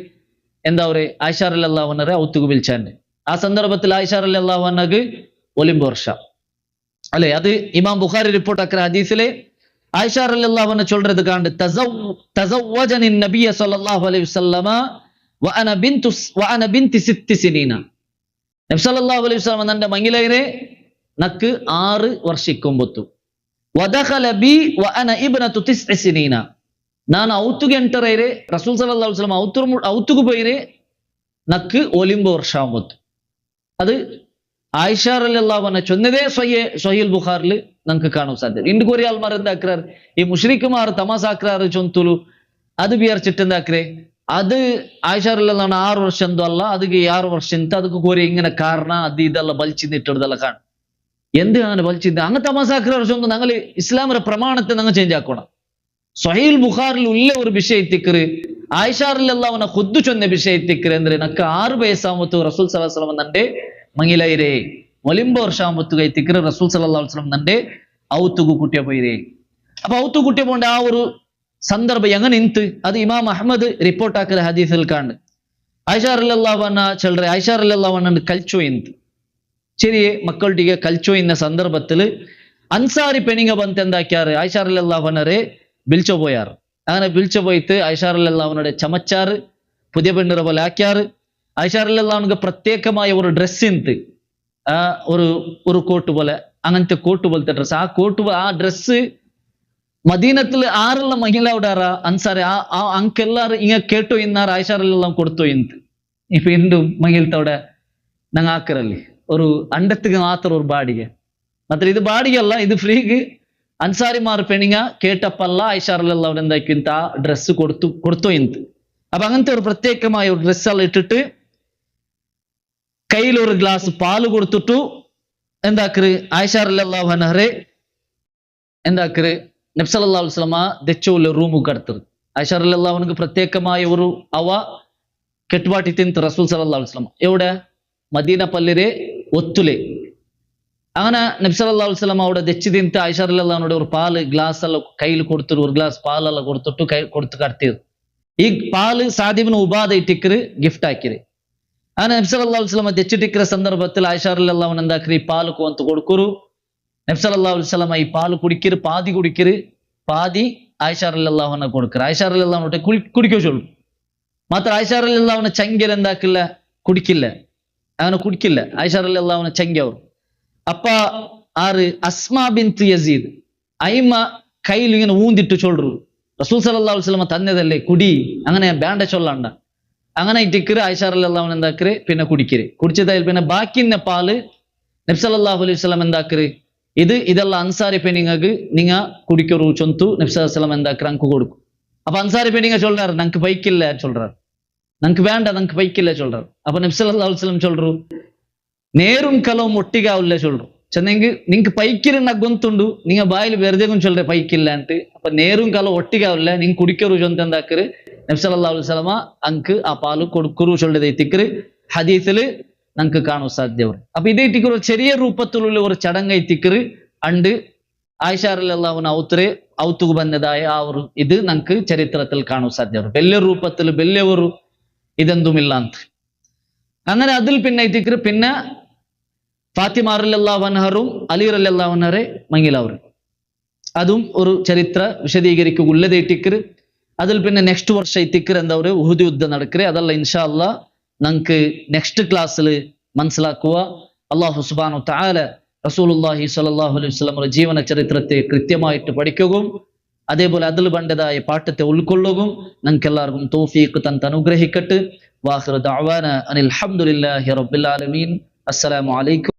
എന്താ പറയുക ആയിഷ റളിയല്ലാഹു അൻഹയെ ഔത്തുകു പിൽച്ചാണ്ട് ആ സന്ദർഭത്തിൽ ആയിഷ റളിയല്ലാഹു അൻഹക്ക് ഒലിമ്പ് വർഷ അല്ലെ അത് ഇമാം ബുഖാരി റിപ്പോർട്ട് ആക്കുന്ന ഹദീസിലെ ആയിഷ റളിയല്ലാഹു അൻഹ ചൊല്ലുന്നത് കാണ്ട് തസവ്വജനി നബിയ സല്ലല്ലാഹു അലൈഹി വസല്ലമ വഅന ബിൻതി 6 സിനീന നബി സല്ലല്ലാഹു അലൈഹി വസല്ലമ നന്റെ മങ്ങിലയിരെ നക്ക് 6 വർഷിക്കുമ്പൊത്തു വദഖല ബി വഅന ഇബ്നതു 9 സിനീന ನಾನು ಔತುಗೆ ಎಂಟರೈರೆ ರಸೂಲ್ ಸಲ್ಲಲ್ಲಾಹು ಅಲೈಹಿ ವಸಲ್ಲಂ ಔತುಗು ಬೈರೆ ನಕ್ಕು ಒಲಿಂಬ ವರ್ಷ ಆಂಬತ್ತು ಅದು ಆಯಿಷ റളിയല്ലാഹു അൻഹ ചൊന്നതേ സ്വഹീഹുൽ ബുഖാരിൽ നമുക്ക് കാണാൻ സാധ്യത ಇಂದು ಕೊರಿ ಆಲ್ಮಾರ್ എന്താക്കறாർ ഈ മുശ്രിക്കുമാർ തമാസാക്കറാർ ചൊന്തulu ಅದು വിചാരിച്ചിട്ട് എന്താക്കറേ അത് ആയിഷ റളിയല്ലാഹു അൻഹ 6 ವರ್ಷ എന്തോ അല്ല ಅದಕ್ಕೆ 6 ವರ್ಷ ಅಂತ ಅದಕ್ಕೆ ಕೊರಿ ഇങ്ങനെ കാരണ അത് ഇതെಲ್ಲ ബൽച്ചിന്നിട്ടതെಲ್ಲ കാണും എന്ത് അങ്ങനെ ബൽച്ചിന്ന് അങ്ങ് തമാസാക്കറാർ ചൊന്നു ഞങ്ങൾ ഇസ്ലാമിന്റെ പ്രമാണത്തെ ഞങ്ങൾ ചേഞ്ച് ആക്കണം സ്വഹീഹുൽ ബുഖാരിൽ ഉള്ള ഒരു വിഷയത്തിക്കറ് ആയിഷ റളിയല്ലാഹു അൻഹ ഖുദ്ദു ചൊന്ന വിഷയത്തിക്കറ് ಅಂದ್ರೆ ನಕ್ಕ 6 ವಯಸ್ಸಾಮತ್ತು ರಸೂಲ್ ಸಲ್ಲಲ್ಲಾಹು ಅಲೈಹಿ ವಸಲ್ಲಂ ನಂಡೆ ಮಂಗಿಲೈರೆ ಒಲಿಂಬ ವರ್ಷಾಮತ್ತು ಗೈತಿಕ್ಕರು ರಸೂಲ್ ಸಲ್ಲಲ್ಲಾಹು ಅಲೈಹಿ ವಸಲ್ಲಂ ನಂಡೆ ಔತುಗು ಕುಟ್ಟಿಯ ಬೈರೆ അപ്പൊ ഔത്തു കുട്ടിയ പോണ്ട ആ ഒരു സന്ദർഭം എങ്ങനെ നിന്ത് അത് ഇമാം അഹ്മദ് റിപ്പോർട്ട് ആക്കുന്ന ഹദീസിൽ കാണുന്നു ಆಯಿಷಾ ರಲಿಯಲ್ಲಾಹು ಅನ್ಹಾ ಚಲ್ರೆ ಆಯಿಷಾ ರಲಿಯಲ್ಲಾಹು ಅನ್ಹಾ ಕಲ್ಚೋಯಿಂದು ചെറിയ മക്കളുടെ കൽച്ചോയിന്ന സന്ദർഭത്തിൽ അൻസാരി പെണിങ്ങ ബന്ത് എന്താക്കിയാറ് ആയിഷാ റളിയല്ലാഹു അൻഹയെ വിളിച്ചു പോയാറ്. അങ്ങനെ വിളിച്ചു പോയിട്ട് ആയിഷാ റളിയല്ലാഹു അൻഹയുടെ ചമച്ചാറ് പുതിയ പെണ്ണിറെ പോലെ ആക്കിയാറ്. ആയിഷാ റളിയല്ലാഹു അൻഹക്ക് പ്രത്യേകമായ ഒരു ഡ്രസ്സ് ഉണ്ട്, ഒരു കോട്ട് പോലെ, അങ്ങനത്തെ കോട്ട് പോലത്തെ ഡ്രസ്സ്. ആ ഡ്രസ്സ് മദീനത്തിൽ ആറുള്ള മഹിള ഉടാറ അൻസാരി ആ അങ്കെല്ലാരും ഇങ്ങ കേട്ടോ ഇന്നാറ് ആയിഷാ റളിയല്ലാഹു കൊടുത്തു ഇന്ന്. ഇപ്പൊ എന്തും മഹിളത്തോടെ ഞങ്ങൾ ആക്കറല്ലേ ഒരു അണ്ടത്തുക്ക് മാത്രം ഒരു ബാടിക മാത്രം. ഇത് ബാടികല്ല, ഇത് ഫ്രീക്ക് അൻസാരിമാർ പെണിങ്ങ കേട്ടപ്പല്ല ആയിഷാ റളിയല്ലാഹു അൻഹ എന്താക്കി ആ ഡ്രസ്സ് കൊടുത്തു ഇന്ന്. അപ്പൊ അങ്ങനത്തെ ഒരു പ്രത്യേകമായ ഒരു ഡ്രസ്സെല്ലാം ഇട്ടിട്ട് കയ്യിൽ ഒരു ഗ്ലാസ് പാല് കൊടുത്തിട്ടു എന്താക്കറ് ആയിഷാ റളിയല്ലാഹു അൻഹയെ എന്താക്കറ് നബി സല്ലല്ലാഹു അലൈഹി വസല്ലമ ദെച്ചോല റൂമു കടത്തറ്. ആയിഷാ റളിയല്ലാഹു അൻഹക്ക് പ്രത്യേകമായ ഒരു അവ ಕೆಟ್ಬಾಟಿ ತಿಂತು ರಸೂಲ್ ಸಲ್ಲಲ್ಲಾಹು ಅಲೈಹಿ ವಸಲ್ಲಂ ಎവിടെ മദീന പള്ളിരെ ഒത്തുലെ. അങ്ങനെ നബി സല്ലല്ലാഹു അലൈഹി വസല്ലം അവിടെ തെച്ച് തിന്ത് ആയിഷാ റളിയല്ലാഹു അൻഹയുടെ ഒരു പാല് ഗ്ലാസ് എല്ലാം കയ്യിൽ കൊടുത്തിട്ട് ഒരു ഗ്ലാസ് പാലെല്ലാം കൊടുത്തിട്ട് കൊടുത്ത് കടത്തിയത്. ഈ പാല് സാദിബിന് ഉബാദ ഇട്ടിക്കറ് ഗിഫ്റ്റ് ആക്കിയത്. അങ്ങനെ നബി സല്ലല്ലാഹു അലൈഹി വസല്ലം തെച്ചിട്ടിക്കற സന്ദർഭത്തിൽ ആയിഷാ റളിയല്ലാഹു അൻഹ എന്താക്കറി ഈ പാല് കൊന്ത് കൊടുക്കുರು. നബി സല്ലല്ലാഹു അലൈഹി വസല്ലം ഈ പാല് കുടിക്കറ്, പാതി കുടിക്കറ്, പാതി ആയിഷാ റളിയല്ലാഹു അൻഹ കൊടുക്കറ്. ആയിഷാ റളിയല്ലാഹു അൻഹ കുടിക്കോ ചൊല്ലു. മാത്ര ആയിഷാ റളിയല്ലാഹു അൻഹ ചങ്കൽ എന്താക്കില്ല, കുടിക്കില്ല, അങ്ങനെ കുടിക്കില്ല. ആയിഷാ റളിയല്ലാഹു അൻഹ ചങ്കവർ. അപ്പ ആറ് അസ്മാ ബിൻത് യസീദ് അയിമ കയ്യിൽ ഇങ്ങനെ ഊന്തിട്ട് ചൊല്ലു, റസൂൽ സല്ലല്ലാഹു അലൈഹി വസല്ലം തന്നതല്ലേ കുടി, അങ്ങനെ വേണ്ട ചൊല്ലണ്ട. അങ്ങനെ ഇട്ടിക്കറ് ആയിഷാ റളിയല്ലാഹു അൻഹ എന്താക്കറ് പിന്നെ കുടിക്കറ്. കുടിച്ചതായി പിന്നെ ബാക്കിന്ന പാല് നബി സല്ലല്ലാഹു അലൈഹി വസല്ലം എന്താക്കറ് ഇതെല്ലാം അൻസാരി പെണ്ണിങ്ങക്ക് നിങ്ങ കുടിക്കറു ചൊന്തു നബി സല്ലല്ലാഹു അലൈഹി വസല്ലം എന്താക്കറ് അങ്ക് കൊടുക്കും. അപ്പൊ അൻസാരി പെണ്ണിങ്ങ ചൊല്ലാറ് നങ്ക് പൈക്കില്ല ചൊല്ലാറ്, നങ്ക് വേണ്ട നങ്ക് പൈക്കില്ല ചൊല്ലാറ്. അപ്പൊ നബി സല്ലല്ലാഹു അലൈഹി വസല്ലം ചൊല്ലു നേരും കലവും ഒട്ടിಗಾവിಲ್ಲ ചൊല്ലു. ചെന്നെങ്കിൽ നിങ്ങക്ക് പൈക്കിരുന്ന ഗൊಂತುಂಡು നിങ്ങ ಬಾಯಿൽ വെറുതെ ചൊല്ലേ പൈക്കില്ല ಅಂತ. അപ്പൊ നേരും കലവും ഒട്ടിಗಾവിಲ್ಲ നിങ്ങ കുടിക്കറു ചൊന്ത് എന്താക്കറ് നബി സല്ലല്ലാഹു അലൈഹി വസല്ലം അങ്ക് ആ പാല് കൊടുക്കുರು ചൊല്ലದೆ തിക്കറ് ഹദീസില് നമുക്ക് കാണാൻ സാധ്യവർ. അപ്പൊ ഇതേ തിക്കറ് ചെറിയ രൂപത്തിലുള്ള ഒരു ചടങ്ങായി തിക്കറ് അണ്ട് ആയിഷാ റളിയല്ലാഹു അൻഹ ഔത്തുക്ക് ಬಂದതായ ആ ഒരു ഇത് നമുക്ക് ചരിത്രത്തിൽ കാണാൻ സാധ്യവർ. വലിയ രൂപത്തിൽ വലിയ ഒരു ഇതെന്തുമില്ല ಅಂತ. അങ്ങനെ അതിൽ പിന്നെ തിക്കറ് പിന്നെ ഫാത്തിമ റളിയല്ലാഹു അൻഹറും അലി റളിയല്ലാഹു അൻഹരെ മങ്ങിലവർ. അതും ഒരു ചരിത്ര വിശദീകരിക്കുക ഉള്ളതേ തിക്കറ്. അതിൽ പിന്നെ നെക്സ്റ്റ് വർഷം തിക്കറ് എന്താ ഒരു ഉഹുദ് യുദ്ധം നടക്കറേ. അതല്ല ഇൻഷാ അല്ലാഹ് നമുക്ക് നെക്സ്റ്റ് ക്ലാസ്സിൽ മനസ്സിലാക്കുക. അല്ലാഹു സുബ്ഹാനഹു തആല റസൂലുള്ളാഹി സ്വല്ലല്ലാഹു അലൈഹി വസല്ലം ജീവന ചരിത്രത്തെ കൃത്യമായിട്ട് പഠിക്കുകയും അതേപോലെ അതിൽ ബണ്ടതായ പാഠത്തെ ഉൾക്കൊള്ളുകയും നമുക്ക് എല്ലാവർക്കും തൗഫീഖ് തന്ന് അനുഗ്രഹിക്കട്ടെ. വാഖിറു ദഅവാന അനിൽ ഹംദുലില്ലാഹി റബ്ബിൽ ആലമീൻ. അസ്സലാമു അലൈക്കും.